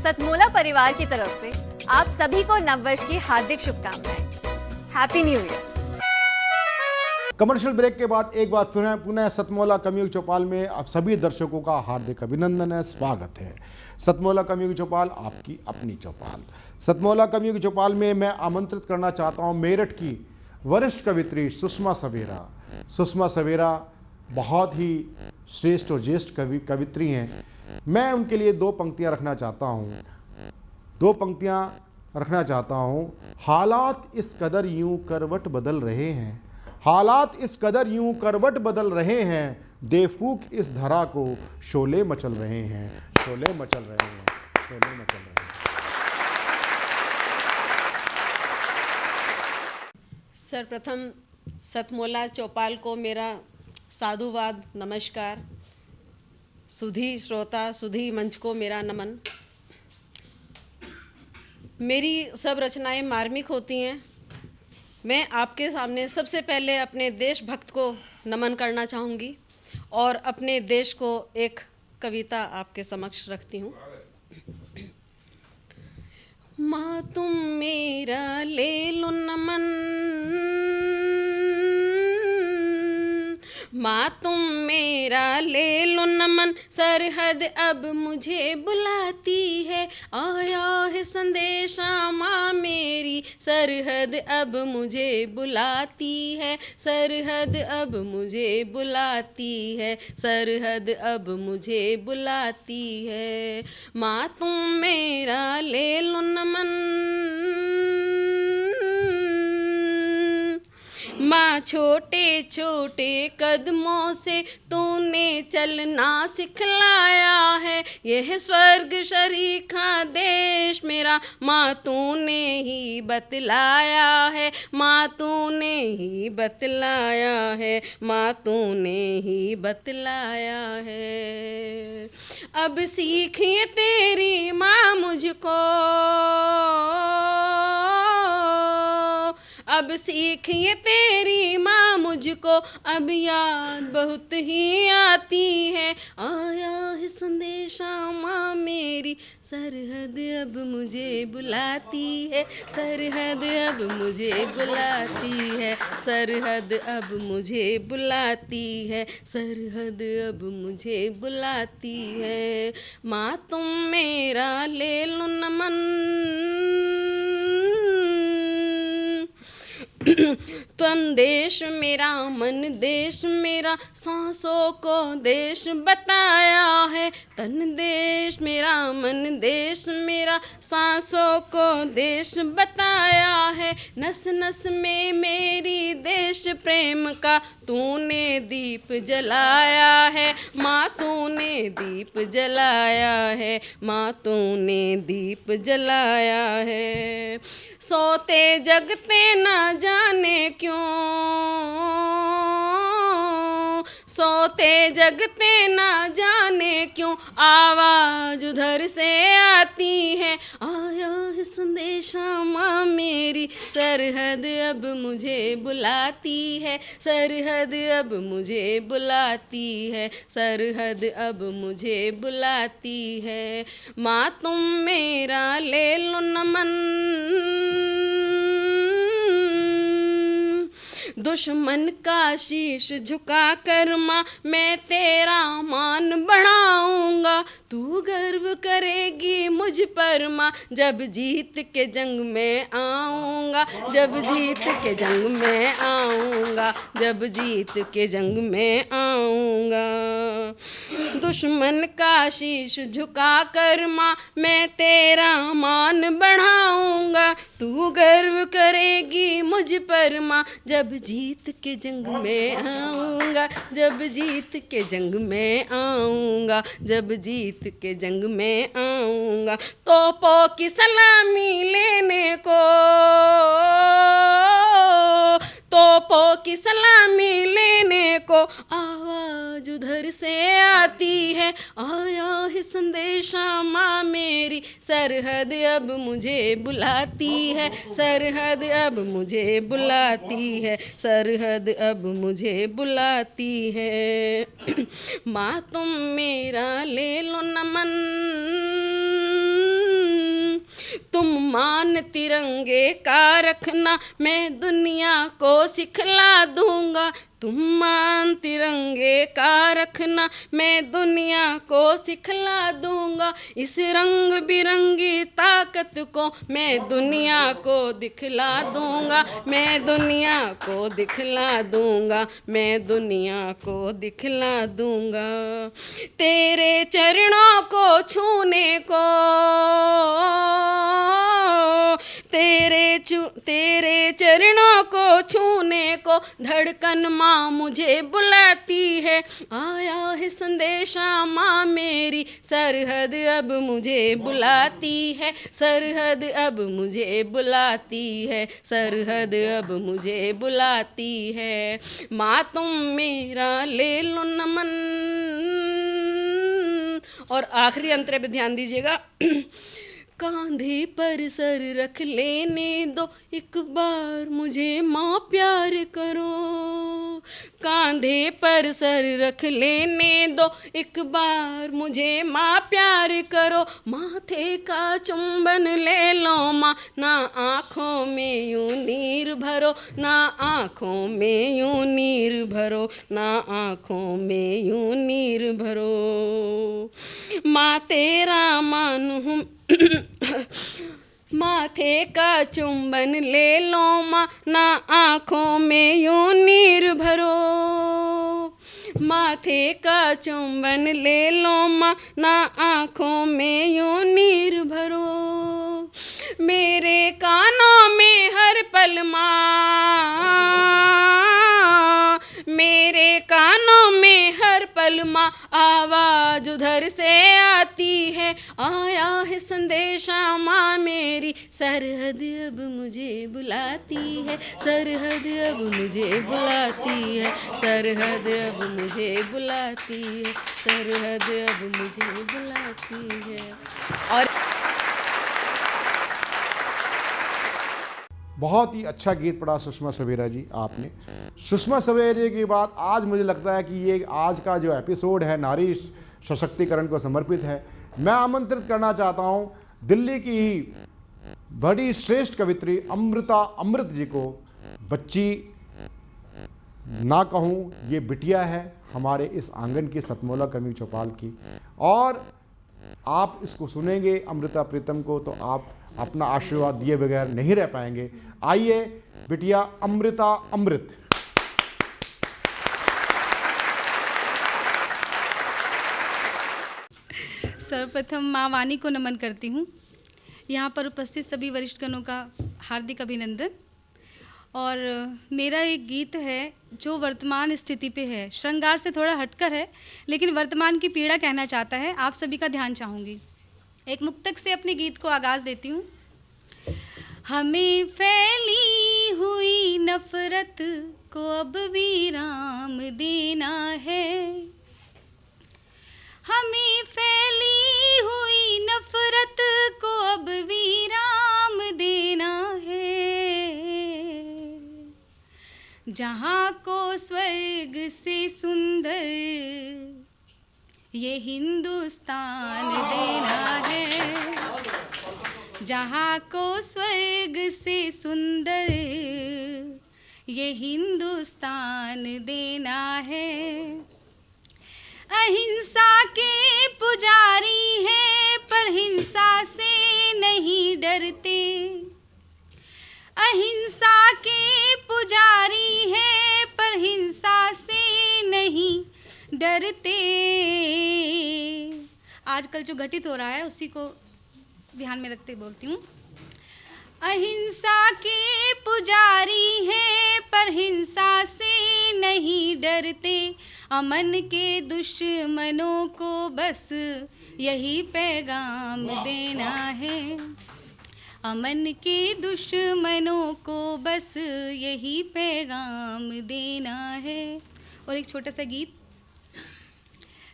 सतमोला परिवार की तरफ से आप सभी को नववर्ष की हार्दिक शुभकामनाएं। Happy new year. Commercial break के बाद एक बार पुनः सतमोला कमयुग चौपाल में आप सभी दर्शकों का हार्दिक अभिनंदन है, स्वागत है। सतमोला कमयुग चौपाल आपकी अपनी चौपाल। सतमोला कमयुग चौपाल में मैं आमंत्रित करना चाहता हूं मेरठ की वरिष्ठ कवित्री सुषमा सवेरा। सुषमा सवेरा बहुत ही श्रेष्ठ और ज्येष्ठ कवित्री हैं। मैं उनके लिए दो पंक्तियां रखना चाहता हूं। हालात इस कदर यूं करवट बदल रहे हैं, हालात इस कदर यूं करवट बदल रहे हैं, बेफूक इस धरा को शोले मचल रहे हैं, शोले मचल रहे हैं, शोले मचल रहे हैं। सर्वप्रथम सतमोला चौपाल को मेरा साधुवाद, नमस्कार। सुधी श्रोता, सुधी मंच को मेरा नमन। मेरी सब रचनाएं मार्मिक होती हैं। मैं आपके सामने सबसे पहले अपने देशभक्त को नमन करना चाहूँगी और अपने देश को एक कविता आपके समक्ष रखती हूँ। माँ तुम मेरा ले लो नमन, माँ तुम मेरा ले लो नमन, सरहद अब मुझे बुलाती है, आया है संदेशा माँ मेरी, सरहद अब मुझे बुलाती है, सरहद अब मुझे बुलाती है, सरहद अब मुझे बुलाती है। माँ तुम मेरा ले लो नमन, माँ छोटे छोटे कदमों से तूने चलना सिखलाया है, यह स्वर्ग शरीखा देश मेरा माँ तूने ही बतलाया है, माँ तूने ही बतलाया है, माँ तूने ही बतलाया है। अब सीखिए तेरी माँ मुझको, अब सीखिए तेरी माँ मुझको, अब याद बहुत ही आती है, आया है संदेशा माँ मेरी, सरहद अब मुझे बुलाती है, सरहद अब मुझे बुलाती है, सरहद अब मुझे बुलाती है, सरहद अब मुझे बुलाती है। माँ तुम मेरा ले लो नमन, तन देश मेरा मन देश मेरा, सांसों को देश बताया है, तन देश मेरा मन देश मेरा, सांसों को देश बताया है, नस नस में मेरी देश प्रेम का तूने दीप जलाया है, माँ तूने दीप जलाया है, माँ तूने दीप जलाया है। सोते जगते ना जाने क्यों, सोते जगते ना जाने क्यों, आवाज उधर से आती है, आया है संदेशा माँ मेरी, सरहद अब मुझे बुलाती है, सरहद अब मुझे बुलाती है, सरहद अब मुझे बुलाती है। माँ तुम मेरा ले लो नमन, दुश्मन का शीश झुका कर माँ मैं तेरा मान बढ़ाऊंगा, तू गर्व करेगी मुझ पर माँ, जब जीत के जंग में आऊँगा, जब जीत के जंग में आऊँगा, जब जीत के जंग में आऊँगा। दुश्मन का शीश झुका कर माँ मैं तेरा मान बढ़ाऊँगा, तू गर्व करेगी मुझ पर माँ, जब जीत के जंग में आऊँगा, जब जीत के जंग में आऊँगा, जब जीत के जंग में आऊँगा। तोपों की सलामी लेने को, तोपों की सलामी लेने को आवाज उधर से आती है, आया है संदेशा माँ मेरी, सरहद अब मुझे बुलाती है, सरहद अब मुझे बुलाती है, सरहद अब मुझे बुलाती है। माँ तुम मेरा ले लो नमन, तुम मान तिरंगे का रखना, मैं दुनिया को सिखला दूंगा, तुम मान तिरंगे का रखना, मैं दुनिया को सिखला दूंगा, इस रंग बिरंगी ताकत को मैं दुनिया को दिखला दूंगा, मैं दुनिया को दिखला दूंगा, मैं दुनिया को दिखला दूंगा। तेरे चरणों को छूने को, तेरे चरणों को छूने को धड़कन माँ मुझे बुलाती है, आया है संदेशा माँ मेरी, सरहद अब मुझे बुलाती है, सरहद अब मुझे बुलाती है, सरहद अब मुझे बुलाती है। माँ तुम मेरा ले लो नमन। और आखिरी अंतरे पे ध्यान दीजिएगा। कांधे पर सर रख लेने दो, एक बार मुझे माँ प्यार करो, कांधे पर सर रख लेने दो, एक बार मुझे माँ प्यार करो, माथे का चुंबन ले लो माँ, ना आँखों में यूं नीर भरो, ना आँखों में यूं नीर भरो, ना आँखों में यूं नीर भरो। माँ तेरा मानू हूँ माथे का चुंबन ले लो माँ, ना आँखों में यूं नीर भरो, माथे का चुंबन ले लो माँ, ना आँखों में यूं नीर भरो। मेरे कानों में हर पल माँ, मेरे कानों में हर पल माँ आवाज उधर से आती है, आया है संदेशा माँ मेरी, सरहद अब मुझे बुलाती है, सरहद अब मुझे बुलाती है, सरहद अब मुझे बुलाती है, सरहद अब मुझे बुलाती है। और बहुत ही अच्छा गीत पढ़ा सुषमा सवेरा जी आपने। सुषमा सवेरा जी की बात आज मुझे लगता है कि ये आज का जो एपिसोड है नारी सशक्तिकरण को समर्पित है। मैं आमंत्रित करना चाहता हूँ दिल्ली की ही बड़ी श्रेष्ठ कवित्री अमृता अमृत जी को। बच्ची ना कहूँ, ये बिटिया है हमारे इस आंगन की, सतमोला कवि चौपाल की, और आप इसको सुनेंगे अमृता प्रीतम को तो आप अपना आशीर्वाद दिए बगैर नहीं रह पाएंगे। आइए बिटिया अमृता अमृत। सर्वप्रथम माँ वाणी को नमन करती हूँ। यहाँ पर उपस्थित सभी वरिष्ठगणों का हार्दिक अभिनंदन। और मेरा एक गीत है जो वर्तमान स्थिति पे है, श्रृंगार से थोड़ा हटकर है, लेकिन वर्तमान की पीड़ा कहना चाहता है। आप सभी का ध्यान चाहूँगी। एक मुक्तक से अपने गीत को आगाज़ देती हूँ। हमें फैली हुई नफरत को अब विराम देना है, हमें फैली हुई नफरत को अब विराम देना है, जहाँ को स्वर्ग से सुंदर ये हिंदुस्तान देना है, जहाँ को स्वर्ग से सुंदर ये हिंदुस्तान देना है। अहिंसा के पुजारी हैं पर हिंसा से नहीं डरते, अहिंसा के पुजारी हैं पर हिंसा से नहीं डरते। आजकल जो घटित हो रहा है उसी को ध्यान में रखते बोलती हूँ। अहिंसा के पुजारी हैं पर हिंसा से नहीं डरते, अमन के दुश्मनों को बस यही पैगाम देना है। अमन के दुश्मनों को बस यही पैगाम देना है। और एक छोटा सा गीत,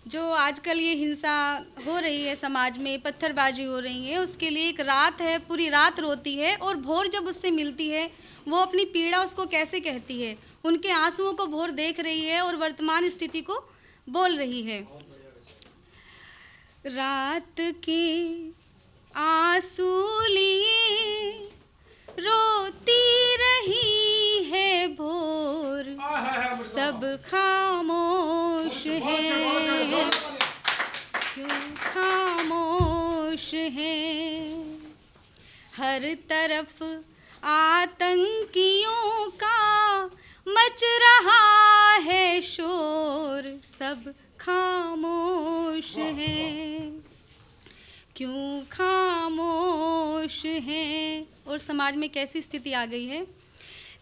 जो आजकल ये हिंसा हो रही है समाज में, पत्थरबाजी हो रही है, उसके लिए एक रात है, पूरी रात रोती है और भोर जब उससे मिलती है वो अपनी पीड़ा उसको कैसे कहती है, उनके आंसुओं को भोर देख रही है और वर्तमान स्थिति को बोल रही है। रात के आंसू लिए रोती रही है भोर, सब खामोश है, क्यों खामोश है। हर तरफ आतंकियों का मच रहा है शोर, सब खामोश है, क्यों खामोश है। और समाज में कैसी स्थिति आ गई है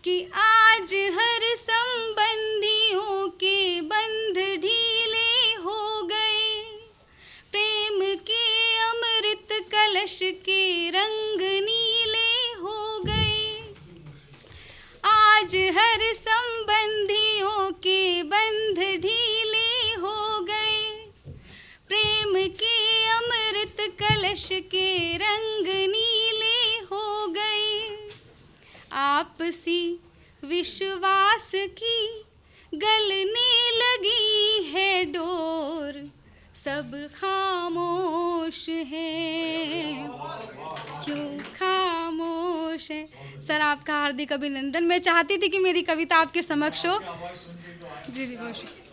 कि आज हर संबंधियों के बंध ढीले हो गए, प्रेम के अमृत कलश के रंग नीले हो गए। आज हर संबंधियों के बंध ढीले हो गए, प्रेम के अमृत कलश के रंग नीले हो गए। आपसी विश्वास की गलने लगी है डोर, सब खामोश है, क्यों खामोश है। सर आपका हार्दिक अभिनंदन। मैं चाहती थी कि मेरी कविता आपके समक्ष हो। जी जी बहुत शुक्रिया।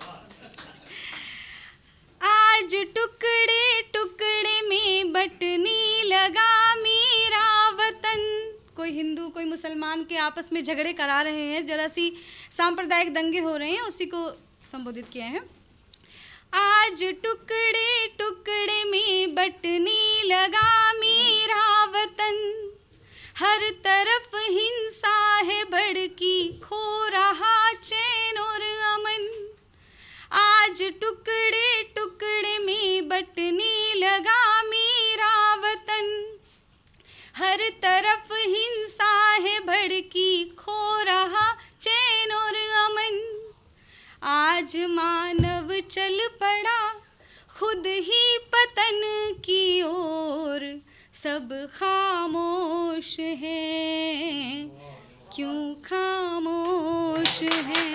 आज टुकड़े टुकड़े में बंटने लगा मेरा वतन। कोई हिंदू कोई मुसलमान के आपस में झगड़े करा रहे हैं, जरा सी सांप्रदायिक दंगे हो रहे हैं, उसी को संबोधित किया है। आज टुकड़े टुकड़े में बंटने लगा मेरा वतन, हर तरफ हिंसा है भड़की, खो रहा चैन और अमन। आज टुकड़े टुकड़े में बंटने लगा मेरा वतन, हर तरफ हिंसा है भड़की, खो रहा चैन और अमन। आज मानव चल पड़ा खुद ही पतन की ओर, सब खामोश है, क्यों खामोश है।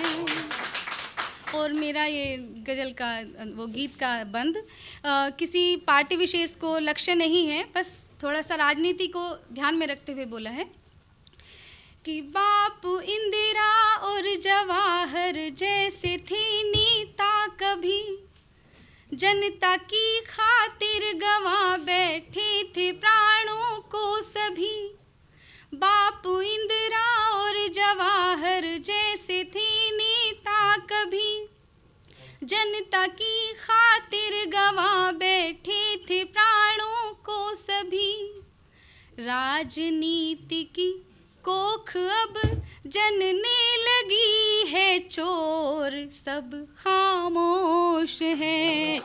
और मेरा ये गज़ल का वो गीत का बंद किसी पार्टी विशेष को लक्ष्य नहीं है, बस थोड़ा सा राजनीति को ध्यान में रखते हुए बोला है कि बापू इंदिरा और जवाहर जैसे थे नेता कभी, जनता की खातिर गंवा बैठे थे प्राणों को सभी। बापू इंदिरा और जवाहर जैसे थे नेता कभी, जनता की खातिर गंवा बैठे थे प्राणों को सभी। राजनीति की कोख अब जनने लगी है चोर, सब खामोश है,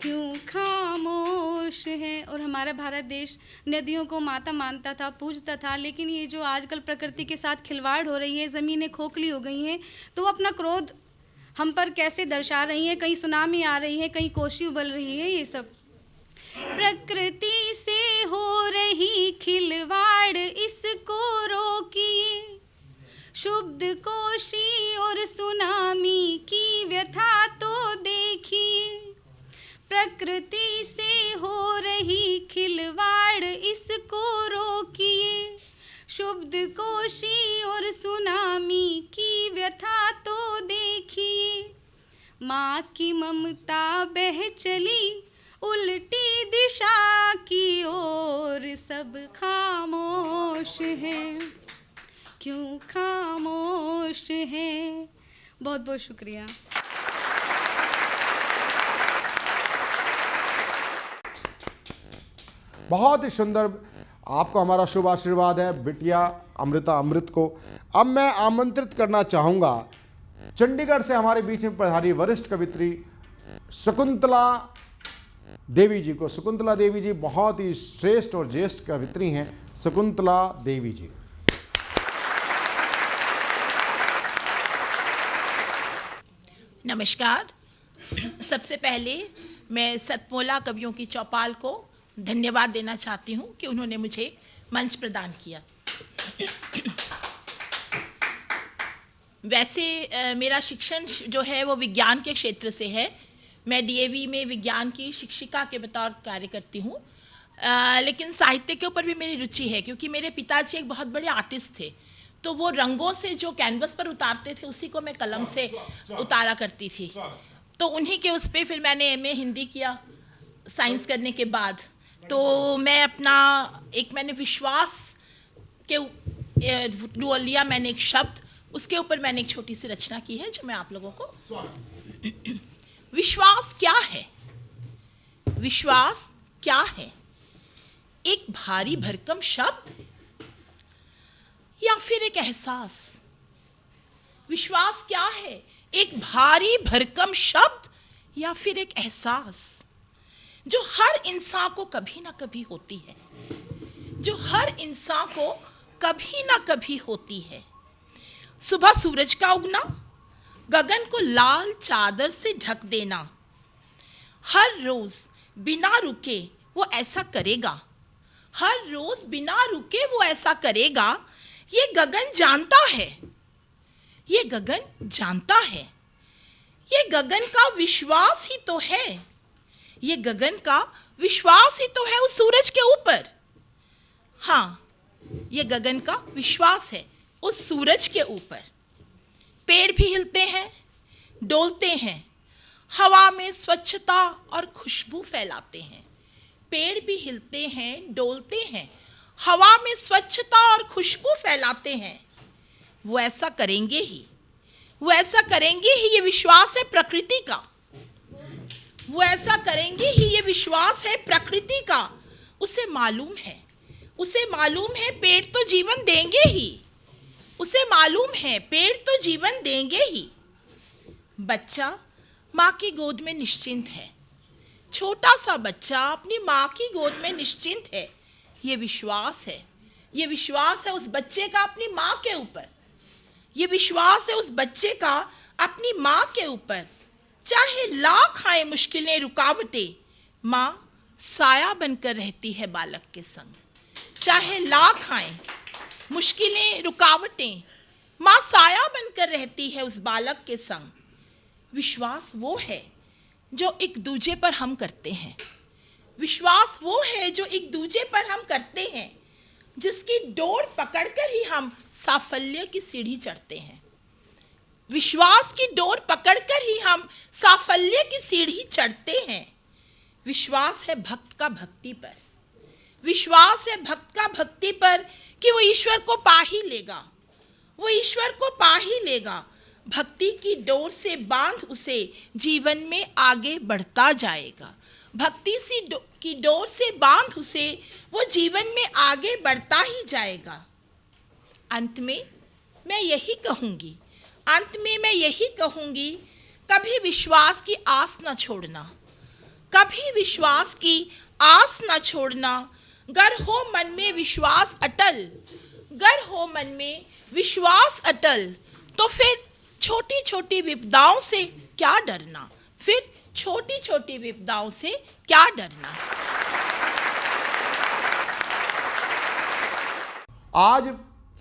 क्यों खामोश है। और हमारा भारत देश नदियों को माता मानता था, पूजता था, लेकिन ये जो आजकल प्रकृति के साथ खिलवाड़ हो रही है, ज़मीनें खोखली हो गई हैं, तो वो अपना क्रोध हम पर कैसे दर्शा रही हैं। कहीं सुनामी आ रही है, कहीं कोशी उबल रही है। ये सब प्रकृति से हो रही खिलवाड़, इसको रोकिए। शुद्ध कोशी और सुनामी की व्यथा तो देखिए। प्रकृति से हो रही खिलवाड़, इसको रोकिए। शुद्ध कोशी और सुनामी की व्यथा तो देखिए। माँ की ममता बह चली उल्टी दिशा की ओर, सब खामोश है, क्यों खामोश है। बहुत बहुत शुक्रिया। बहुत ही सुंदर, आपको हमारा शुभ आशीर्वाद है बिटिया अमृता अमृत को। अब मैं आमंत्रित करना चाहूँगा चंडीगढ़ से हमारे बीच में पधारी वरिष्ठ कवित्री शकुंतला देवी जी को। शकुंतला देवी जी बहुत ही श्रेष्ठ और ज्येष्ठ कवित्री हैं। शकुंतला देवी जी। नमस्कार। सबसे पहले मैं सतमोला कवियों की चौपाल को धन्यवाद देना चाहती हूँ कि उन्होंने मुझे एक मंच प्रदान किया। वैसे मेरा शिक्षण जो है वो विज्ञान के क्षेत्र से है। मैं डीएवी में विज्ञान की शिक्षिका के बतौर कार्य करती हूँ, लेकिन साहित्य के ऊपर भी मेरी रुचि है क्योंकि मेरे पिताजी एक बहुत बड़े आर्टिस्ट थे। तो वो रंगों से जो कैनवस पर उतारते थे उसी को मैं कलम से उतारा करती थी। तो उन्हीं के उस पर फिर मैंने एमए हिंदी किया साइंस करने के बाद। तो मैं अपना मैंने विश्वास के लिया मैंने एक शब्द, उसके ऊपर मैंने एक छोटी सी रचना की है जो मैं आप लोगों को। विश्वास क्या है? विश्वास क्या है? एक भारी भरकम शब्द या फिर एक एहसास? विश्वास क्या है? एक भारी भरकम शब्द या फिर एक एहसास जो हर इंसान को कभी ना कभी होती है, जो हर इंसान को कभी ना कभी होती है। सुबह सूरज का उगना, गगन को लाल चादर से ढक देना, हर रोज बिना रुके वो ऐसा करेगा, हर रोज बिना रुके वो ऐसा करेगा। ये गगन जानता है, ये गगन जानता है, ये गगन का विश्वास ही तो है, ये गगन का विश्वास ही तो है उस सूरज के ऊपर। हाँ, ये गगन का विश्वास है उस सूरज के ऊपर। पेड़ भी हिलते हैं, डोलते हैं, हवा में स्वच्छता और खुशबू फैलाते हैं। पेड़ भी हिलते हैं, डोलते हैं, हवा में स्वच्छता और खुशबू फैलाते हैं। वो ऐसा करेंगे ही, वो ऐसा करेंगे ही, ये विश्वास है प्रकृति का। वो ऐसा करेंगे ही, ये विश्वास है प्रकृति का। उसे मालूम है, उसे मालूम है पेड़ तो जीवन देंगे ही, उसे मालूम है पेड़ तो जीवन देंगे ही। बच्चा माँ की गोद में निश्चिंत है, छोटा सा बच्चा अपनी माँ की गोद में निश्चिंत है। ये विश्वास है, ये विश्वास है उस बच्चे का अपनी माँ के ऊपर, ये विश्वास है उस बच्चे का अपनी माँ के ऊपर। चाहे लाख आए मुश्किलें रुकावटें, माँ साया बनकर रहती है बालक के संग। चाहे लाख आए मुश्किलें रुकावटें, माँ साया बनकर रहती है उस बालक के संग। विश्वास वो है जो एक दूजे पर हम करते हैं, विश्वास वो है जो एक दूजे पर हम करते हैं, जिसकी डोर पकड़कर ही हम साफल्य की सीढ़ी चढ़ते हैं। विश्वास की डोर पकड़कर ही हम साफल्य की सीढ़ी चढ़ते हैं। विश्वास है भक्त का भक्ति पर, विश्वास है भक्त का भक्ति पर कि वो ईश्वर को पा ही लेगा, वो ईश्वर को पा ही लेगा। भक्ति की डोर से बांध उसे जीवन में आगे बढ़ता जाएगा, भक्ति की डोर से बांध उसे वो जीवन में आगे बढ़ता ही जाएगा। अंत में मैं यही कहूँगी, अंत में मैं यही कहूँगी, कभी विश्वास की आस न छोड़ना, कभी विश्वास की आस न छोड़ना। गर हो मन में विश्वास अटल, गर हो मन में विश्वास अटल, तो फिर छोटी छोटी विपदाओं से क्या डरना, फिर छोटी छोटी विपदाओं से क्या डरना। आज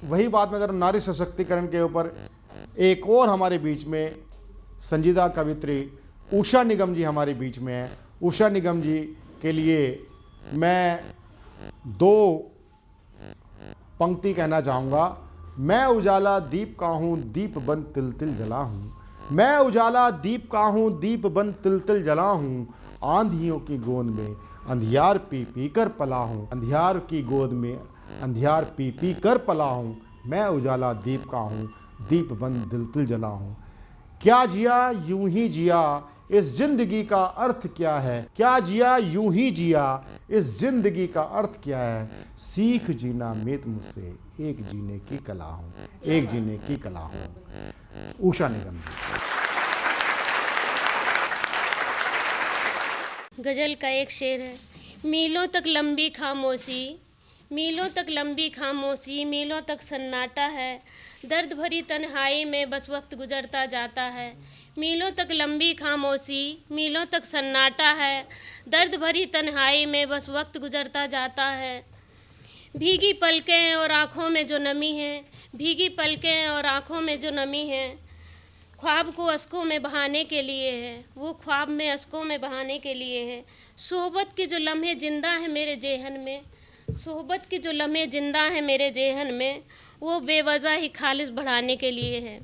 वही बात मैं अगर नारी सशक्तिकरण के ऊपर एक और हमारे बीच में संजीदा कवित्री उषा निगम जी हमारे बीच में है। उषा निगम जी के लिए मैं दो पंक्ति कहना चाहूँगा। मैं उजाला दीप का हूँ, दीप बन तिल तिल जला हूँ। मैं उजाला दीप का हूँ, दीप बन तिल तिल जला हूँ। आंधियों की गोद में अंधियार पी पी कर पला हूँ, अंधियार की गोद में अंधियार पी पी कर पला हूँ। मैं उजाला दीप का हूँ, दीप बन तिल तिल जला हूँ। क्या जिया यूं ही जिया, इस जिंदगी का अर्थ क्या है? क्या जिया यूं ही जिया, इस जिंदगी का अर्थ क्या है? सीख जीना मेत मुझसे, एक जीने की कला हूँ, एक जीने की कला हूँ। उषा निगम जी। गज़ल का एक शेर है। मीलों तक लंबी खामोशी, मीलों तक लंबी खामोशी, मीलों तक सन्नाटा है, दर्द भरी तन्हाई में बस वक्त गुजरता जाता है। मीलों तक लंबी खामोशी, मीलों तक सन्नाटा है, दर्द भरी तन्हाई में बस वक्त गुजरता जाता है। भीगी पलकें और आँखों में जो नमी है, भीगी पलकें और आँखों में जो नमी है, ख्वाब को अश्कों में बहाने के लिए है, वो ख्वाब में अश्कों में बहाने के लिए है। सोहबत के जो लम्हे जिंदा है मेरे जेहन में, सोहबत के जो लम्हे जिंदा है मेरे जेहन में, वो बेवजह ही खालिश बढ़ाने के लिए है।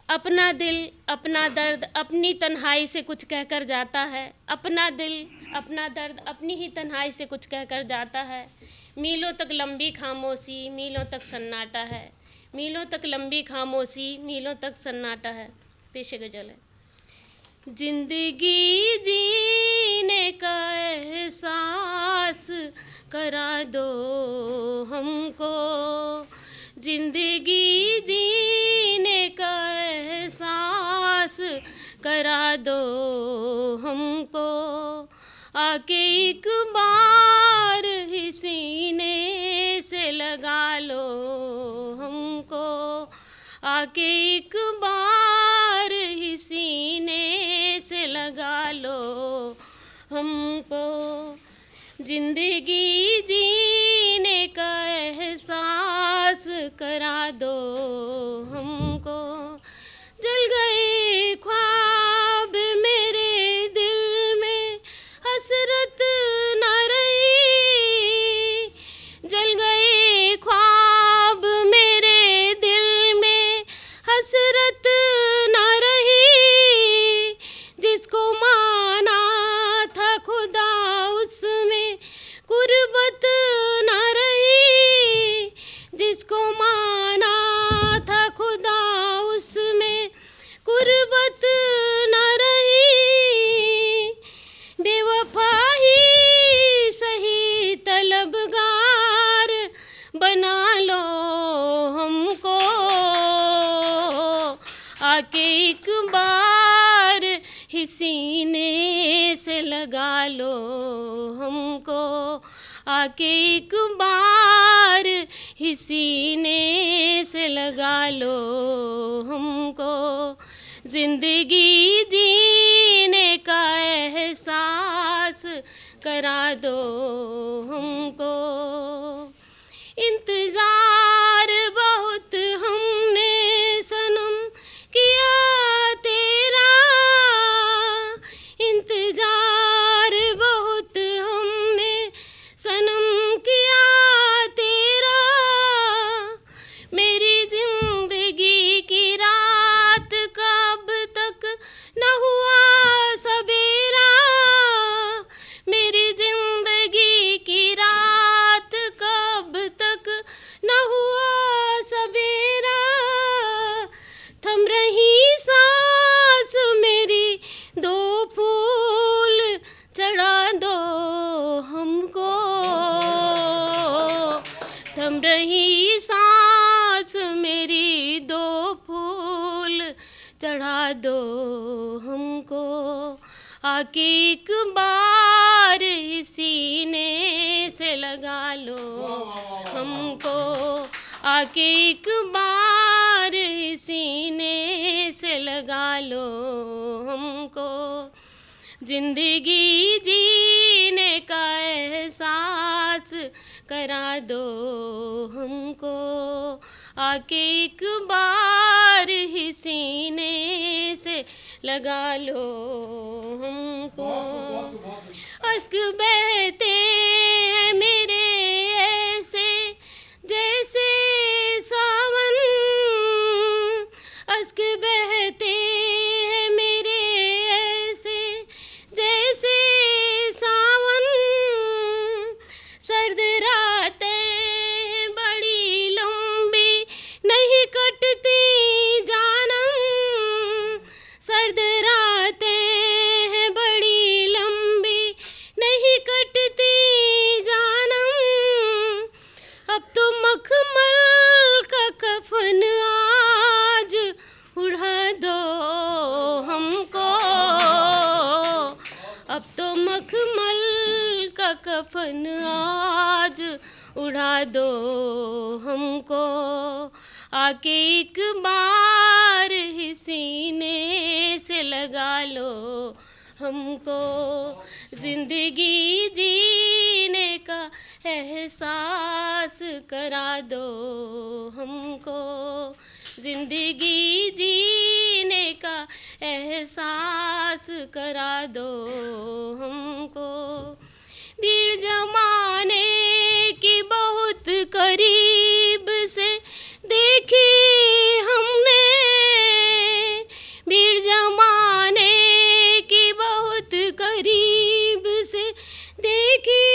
अपना दिल अपना दर्द अपनी तन्हाई से कुछ कहकर जाता है, अपना दिल अपना दर्द अपनी ही तन्हाई से कुछ कहकर जाता है। मीलों तक लंबी खामोशी, मीलों तक सन्नाटा है, मीलों तक लंबी खामोशी, मीलों तक सन्नाटा है। पेशे गज़ल है। जिंदगी जीने का एहसास करा दो हमको, जिंदगी जीने का एहसास करा दो हमको, आके एक बार ही सीने से लगा लो हमको, आके एक बार ही सीने से लगा लो हमको, जिंदगी जीने का एहसास करा दो हमको। जल गए ख्वाब मेरे दिल में, हसरत न रही, जल गए ख्वाब मेरे दिल में, हसरत न रही, जिसको माना था खुदा उसमें कुर्बत न रही, जिसको माना था खुदा उसमें कुर्बत न रही। बेवफा ही सही तलबगार बना लो हमको, आके एक बार ही सीने से लगा लो हमको, आके एक बार ही सीने से लगा लो हमको, जिंदगी जीने का एहसास करा दो हमको। इंतजार बहुत हमने सनम किया तेरा, इंतजार बहुत हमने सनम किया तेरा, मेरी जिंदगी की रात कब तक न हुआ सवेरा, मेरी जिंदगी की रात कब तक न हुआ सवेरा, थम रही सांस मेरी दो फूल चढ़ा दो हमको, थम रही सांस मेरी दो फूल चढ़ा दो हमको, आके एक बार सीने से लगा लो हमको, आके एक बार सीने से लगा लो हमको, जिंदगी जीने का एहसास करा दो हमको, आके एक बार ही सीने से लगा लो हमको। अश्क बहते हैं मेरे ऐसे जैसे सावन, अश्क बहते हैं मेरे ऐसे जैसे सावन, सर्द रातें बड़ी लंबी नहीं कटती जानम, सर्द रातें हैं बड़ी लंबी नहीं कटती जानम, अब तो मखमल का कफन आज उड़ा उड़ा दो हमको, आके एक बार ही सीने से लगा लो हमको, जिंदगी जीने का एहसास करा दो हमको, जिंदगी जीने का एहसास करा दो हमको। भीड़ जमाने की बहुत करीब से देखी हमने, भीड़ जमाने की बहुत करीब से देखी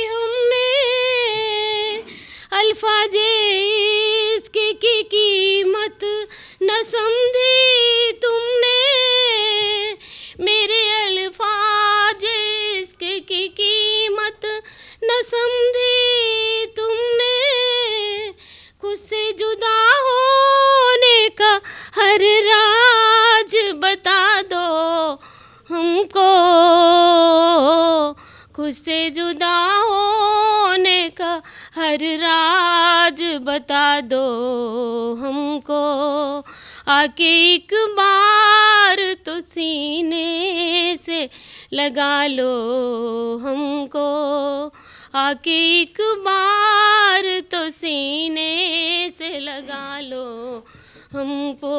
हमने, अल्फाजे इसके की कीमत न समझी तुमने, मेरे अल्फाजे इसके की कीमत न समझी तुमने, खुद से जुदा होने का हर राज बता दो हमको, खुद से जुदा होने का हर राज बता दो हमको, आके एक बार तो सीने से लगा लो हमको, आके एक बार तो सीने से लगा लो हमको,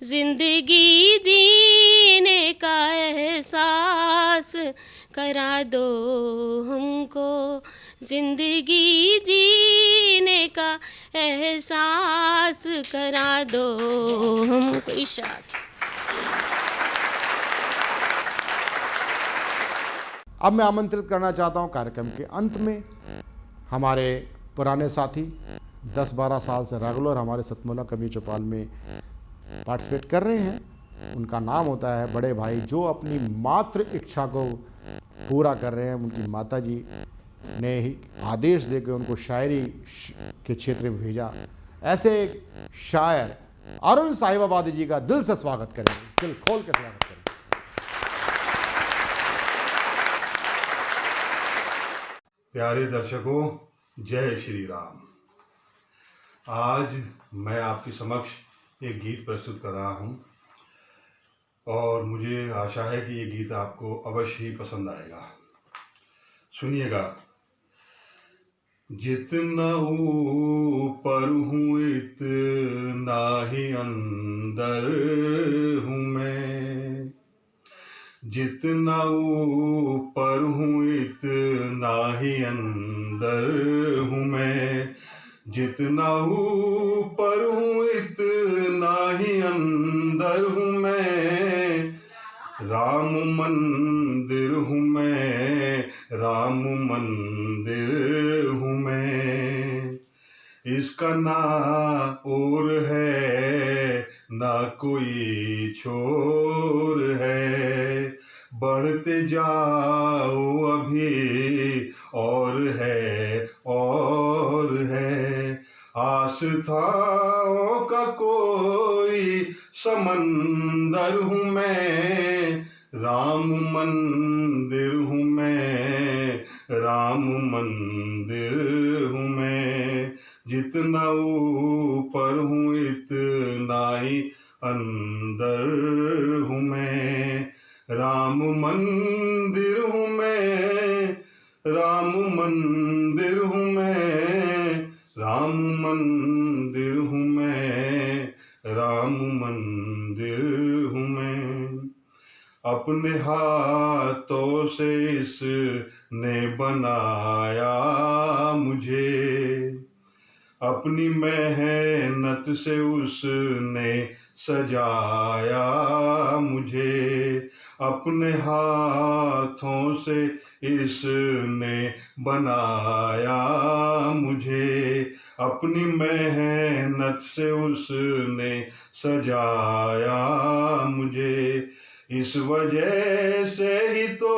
जिंदगी जीने का एहसास करा दो हमको, जिंदगी जीने का एहसास करा दो हमको। इशारा। अब मैं आमंत्रित करना चाहता हूं कार्यक्रम के अंत में हमारे पुराने साथी 10-12 साल से रेगुलर हमारे सतमोला कवि चौपाल में पार्टिसिपेट कर रहे हैं। उनका नाम होता है बड़े भाई, जो अपनी मात्र इच्छा को पूरा कर रहे हैं। उनकी माताजी ने ही आदेश देकर उनको शायरी के क्षेत्र में भेजा। ऐसे एक शायर अरुण साहिबाबादी जी का दिल से स्वागत करेंगे, दिल खोल के स्वागत करेंगे। प्यारे दर्शकों, जय श्री राम। आज मैं आपके समक्ष एक गीत प्रस्तुत कर रहा हूं और मुझे आशा है कि ये गीत आपको अवश्य ही पसंद आएगा। सुनिएगा। जितना ऊपर हूँ इतना ही अंदर हूँ मैं, जितना ऊपर हूँ इतना ही अंदर हूँ मैं, जितना ऊपर हूँ इतना ही अंदर हूँ मैं, राम मंदिर हूँ मैं, राम मंदिर हूँ मैं। इसका ना और है ना कोई छोर है, बढ़ते जाओ अभी और है और है। आस्थाओं का कोई समंदर हूँ मैं, राम मंदिर हूँ मैं, राम मंदिर हूँ मैं। जितना ऊपर हूँ इतना ही अंदर हूँ मैं, राम मंदिर हूँ मैं, राम मंदिर हूँ मैं, राम मंदिर हूँ मैं, राम मंदिर हूँ मैं। अपने हाथों से इसने बनाया मुझे, अपनी मेहनत से उसने सजाया मुझे, अपने हाथों से इसने बनाया मुझे, अपनी मेहनत से उसने सजाया मुझे। इस वजह से ही तो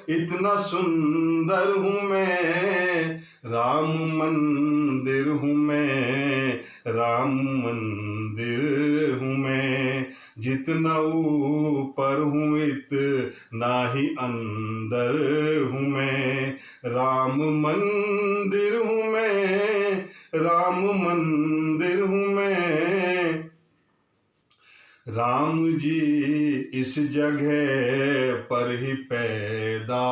इतना सुंदर हूँ मैं, राम मंदिर हूँ मैं, राम मंदिर हूँ मैं। जितना ऊपर हूँ इतना ही अंदर हूँ मैं, राम मंदिर हूँ मैं, राम मंदिर हूँ मैं। राम जी इस जगह पर ही पैदा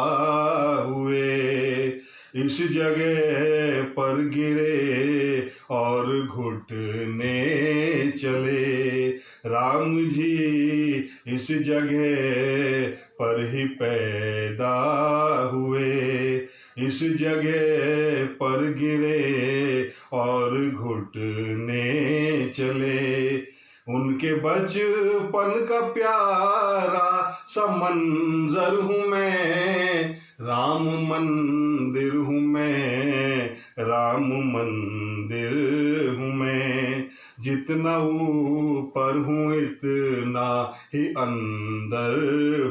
हुए, इस जगह पर गिरे और घुटने चले। राम जी इस जगह पर ही पैदा हुए, इस जगह पर गिरे और घुटने चले। उनके बचपन का प्यारा सा मंजर हूँ मैं, राम मंदिर हूँ मैं, राम मंदिर हूँ मैं। जितना ऊपर हूँ इतना ही अंदर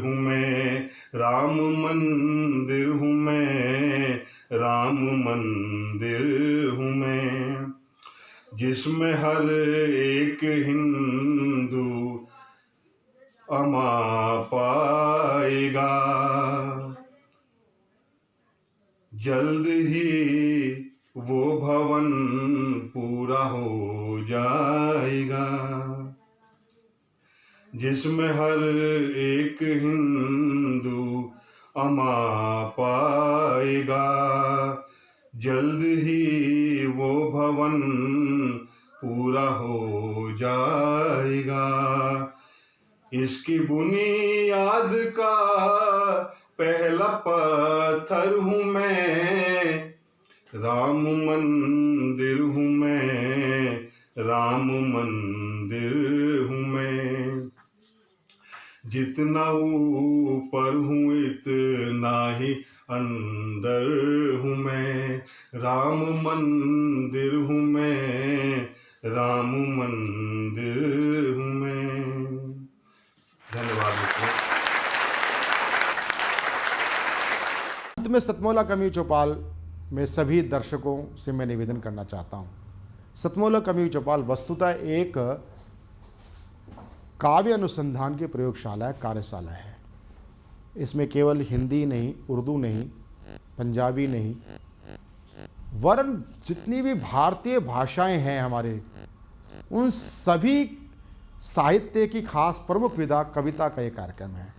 हूँ मैं, राम मंदिर हूँ मैं, राम मंदिर हूँ मैं। जिसमें हर एक हिंदू अमा पाएगा, जल्द ही वो भवन पूरा हो जाएगा। जिसमें हर एक हिंदू अमा पाएगा, जल्द ही वो भवन पूरा हो जाएगा। इसकी बुनियाद का पहला पत्थर हूँ मैं, राम मंदिर हूँ मैं, राम मंदिर हूँ मैं। जितना ऊपर हूँ इतना ही अंदर हूँ मैं, राम मंदिर हूँ मैं, राम मंदिर हूँ मैं। धन्यवाद मित्रों। अंत में सतमोला कवि चौपाल में सभी दर्शकों से मैं निवेदन करना चाहता हूँ। सतमोला कवि चौपाल वस्तुतः एक काव्य अनुसंधान की प्रयोगशाला है, कार्यशाला है। इसमें केवल हिंदी नहीं, उर्दू नहीं, पंजाबी नहीं, वरन जितनी भी भारतीय भाषाएं हैं हमारे, उन सभी साहित्य की खास प्रमुख विधा कविता का एक कार्यक्रम है।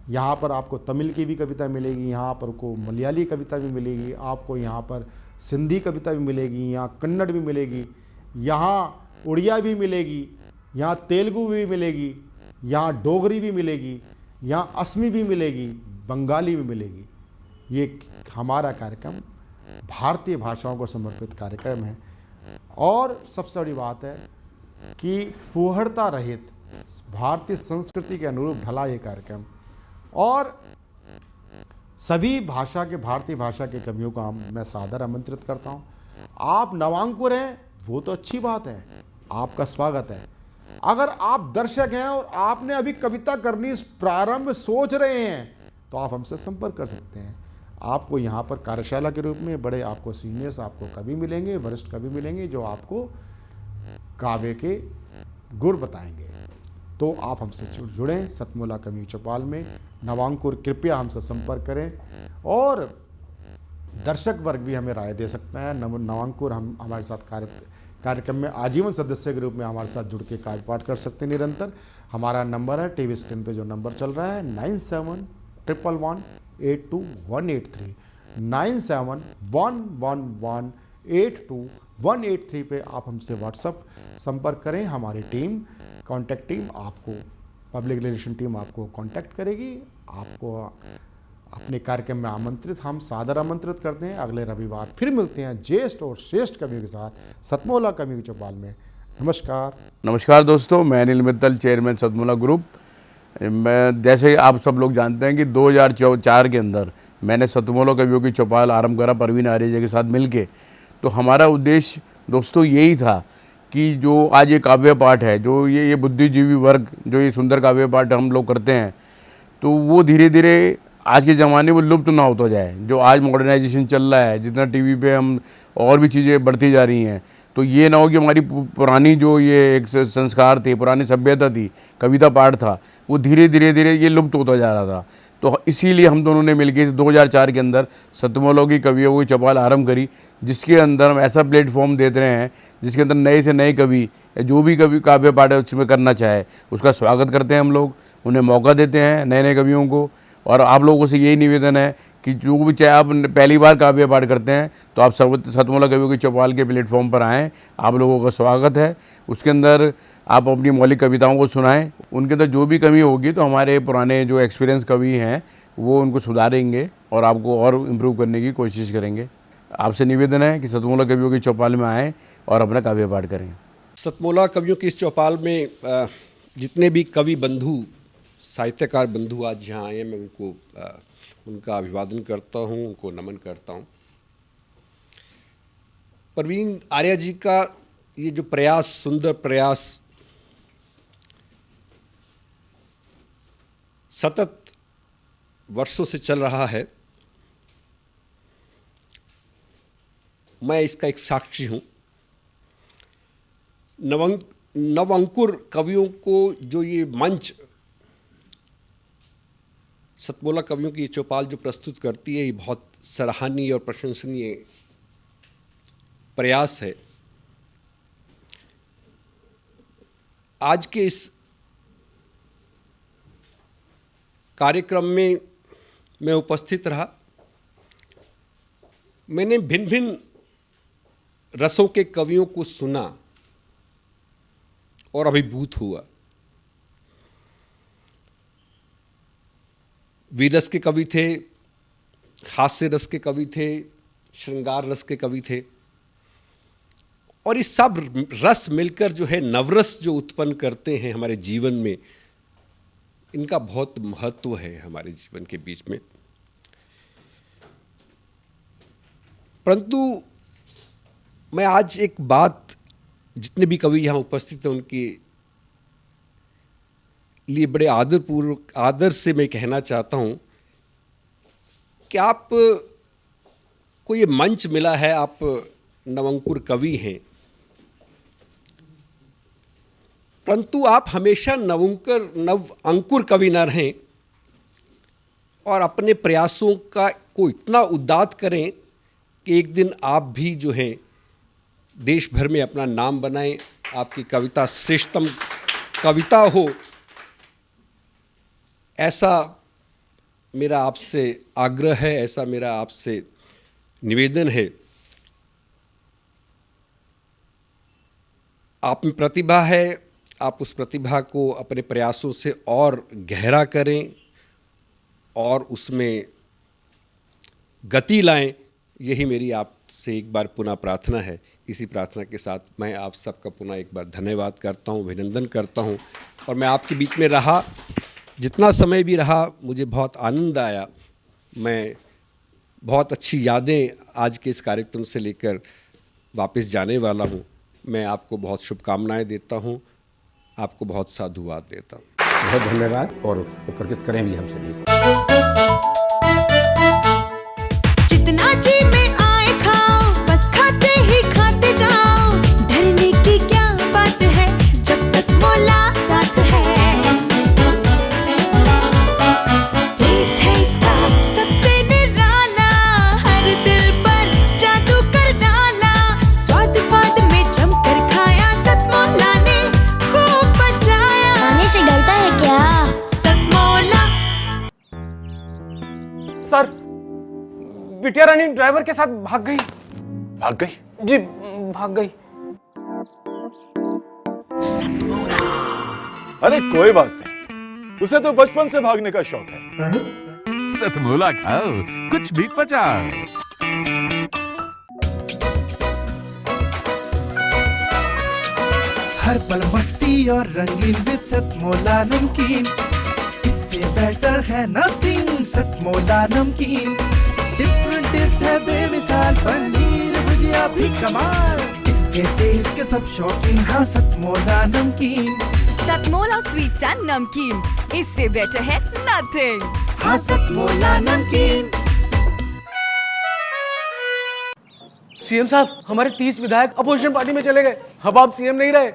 यहाँ पर आपको तमिल की भी कविता मिलेगी, यहाँ पर को मलयाली कविता भी मिलेगी, आपको यहाँ पर सिंधी कविता भी मिलेगी, यहाँ कन्नड़ भी मिलेगी, यहाँ उड़िया भी मिलेगी, यहाँ तेलुगु भी मिलेगी, यहाँ डोगरी भी मिलेगी, यहाँ असमी भी मिलेगी, बंगाली भी मिलेगी। ये हमारा कार्यक्रम भारतीय भाषाओं को समर्पित कार्यक्रम है। और सबसे बड़ी बात है कि फूहड़ता रहित भारतीय संस्कृति के अनुरूप ढला ये कार्यक्रम, और सभी भाषा के भारतीय भाषा के कवियों को मैं सादर आमंत्रित करता हूँ। आप नवांकुर हैं वो तो अच्छी बात है, आपका स्वागत है। अगर आप दर्शक हैं और आपने अभी कविता करनी प्रारंभ सोच रहे हैं तो आप हमसे संपर्क कर सकते हैं। आपको यहाँ पर कार्यशाला के रूप में बड़े आपको सीनियर्स, आपको कवि मिलेंगे, वरिष्ठ कवि मिलेंगे जो आपको काव्य के गुर बताएंगे। तो आप हमसे जुड़ें सतमोला कवि चौपाल में। नवांकुर कृपया हमसे संपर्क करें, और दर्शक वर्ग भी हमें राय दे सकता है। नवांकुर हम हमारे साथ कार्यक्रम में आजीवन सदस्य के रूप में हमारे साथ जुड़ के कार्यपाठ कर सकते हैं निरंतर। हमारा नंबर है टीवी स्क्रीन पे जो नंबर चल रहा है 9711182183 9711182183 पे आप हमसे व्हाट्सअप संपर्क करें। हमारी टीम, कॉन्टैक्ट टीम आपको, पब्लिक रिलेशन टीम आपको कांटेक्ट करेगी। आपको अपने कार्यक्रम में आमंत्रित, हम सादर आमंत्रित करते हैं। अगले रविवार फिर मिलते हैं ज्येष्ठ और श्रेष्ठ कवियों के साथ सतमोला कवि चौपाल में। नमस्कार। नमस्कार दोस्तों, मैं अनिल मित्तल, चेयरमैन सतमोला ग्रुप। मैं जैसे आप सब लोग जानते हैं कि 2004 के अंदर मैंने सतमोला कवियों की चौपाल आरंभ करा परवीन आर्य के साथ मिलके। तो हमारा उद्देश्य दोस्तों यही था कि जो आज ये काव्य पाठ है, जो ये बुद्धिजीवी वर्ग जो ये सुंदर काव्य पाठ हम लोग करते हैं, तो वो धीरे धीरे आज के ज़माने में लुप्त ना होता जाए। जो आज मॉडर्नाइजेशन चल रहा है, जितना टीवी पे हम और भी चीज़ें बढ़ती जा रही हैं, तो तो ये ना हो कि हमारी पुरानी जो ये एक संस्कार थे, पुरानी सभ्यता थी, कविता पाठ था, वो धीरे धीरे ये लुप्त होता जा रहा था। तो इसीलिए हम दोनों ने मिलकर 2004 के अंदर सतमोला की कवियों की चौपाल आरंभ करी, जिसके अंदर हम ऐसा प्लेटफॉर्म देते रहे हैं जिसके अंदर नए से नए कवि या जो भी कवि काव्य पाठ उसमें करना चाहे उसका स्वागत करते हैं हम लोग, उन्हें मौका देते हैं नए नए कवियों को। और आप लोगों से यही निवेदन है कि जो भी चाहे आप पहली बार काव्य पाठ करते हैं तो आप सतमोला कवियों की चौपाल के प्लेटफॉर्म पर आएँ, आप लोगों का स्वागत है। उसके अंदर आप अपनी मौलिक कविताओं को सुनाएं, उनके अंदर जो भी कमी होगी तो हमारे पुराने जो एक्सपीरियंस कवि हैं वो उनको सुधारेंगे और आपको और इम्प्रूव करने की कोशिश करेंगे। आपसे निवेदन है कि सतमोला कवियों की चौपाल में आएँ और अपना काव्य पाठ करें। सतमोला कवियों की इस चौपाल में जितने भी कवि बंधु, साहित्यकार बंधु आज यहाँ आए हैं, मैं उनका अभिवादन करता हूँ, उनको नमन करता हूँ। प्रवीण आर्या जी का ये जो प्रयास, सुंदर प्रयास सतत वर्षों से चल रहा है, मैं इसका एक साक्षी हूँ। नवअंकुर कवियों को जो ये मंच सतमोला कवियों की चौपाल जो प्रस्तुत करती है, ये बहुत सराहनीय और प्रशंसनीय प्रयास है। आज के इस कार्यक्रम में मैं उपस्थित रहा। मैंने भिन्न भिन्न रसों के कवियों को सुना और अभिभूत हुआ। वीर रस के कवि थे, हास्य रस के कवि थे, श्रृंगार रस के कवि थे, और ये सब रस मिलकर जो है नवरस जो उत्पन्न करते हैं हमारे जीवन में, इनका बहुत महत्व है हमारे जीवन के बीच में। परंतु मैं आज एक बात जितने भी कवि यहाँ उपस्थित हैं उनके लिए बड़े आदर से मैं कहना चाहता हूँ कि आप को ये मंच मिला है, आप नवअंकुर कवि हैं, परंतु आप हमेशा नवअंकुर कवि न रहें और अपने प्रयासों को इतना उद्दात करें कि एक दिन आप भी जो है देश भर में अपना नाम बनाएं, आपकी कविता श्रेष्ठतम कविता हो, ऐसा मेरा आपसे आग्रह है, ऐसा मेरा आपसे निवेदन है। आप में प्रतिभा है, आप उस प्रतिभा को अपने प्रयासों से और गहरा करें और उसमें गति लाएं, यही मेरी आपसे एक बार पुनः प्रार्थना है। इसी प्रार्थना के साथ मैं आप सबका पुनः एक बार धन्यवाद करता हूं, अभिनंदन करता हूं। और मैं आपके बीच में रहा, जितना समय भी रहा, मुझे बहुत आनंद आया। मैं बहुत अच्छी यादें आज के इस कार्यक्रम से लेकर वापस जाने वाला हूं। मैं आपको बहुत शुभकामनाएं देता हूं, आपको बहुत साधुवाद देता हूं। बहुत धन्यवाद और उपकृत करें भी हमसे भी। जितना जी में आए खाओ, बस खाते ही खाते जाओ, डरने की क्या बात है जब सतमोला साथ है। टेस्ट है इसका सबसे निराला, हर दिल पर जादू कर डाला, स्वाद स्वाद में जमकर खाया, सतमोला ने खूब बचाया। खाने से डरता है क्या? सतमोला। सर, बिटिया रानी ड्राइवर के साथ भाग गई। भाग गई? जी, भाग गई। अरे कोई बात नहीं, उसे तो बचपन से भागने का शौक है। सतमोला खाओ, कुछ भी पचाओ। हर पल मस्ती और रंगीन विद सतमोला नमकीन, इससे बेटर है नथिंग। सतमोला नमकीन डिफरेंट टेस्ट है बेमिसाल, पनीर भुजिया भी कमाल, इसके टेस्ट के सब शौकीन। हाँ सतमोला नमकीन, सतमोला स्वीट्स एंड नमकीन, इससे बेटर है नथिंग। हाँ सतमोला नमकीन। सीएम साहब, हमारे 30 विधायक अपोजिशन पार्टी में चले गए। अब आप सीएम नहीं रहे।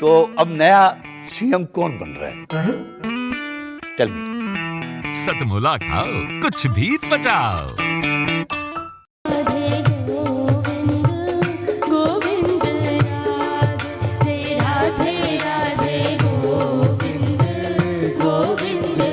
तो अब नया सीएम कौन बन रहा है? Tell me. सतमोला खाओ, कुछ भी पचाओ।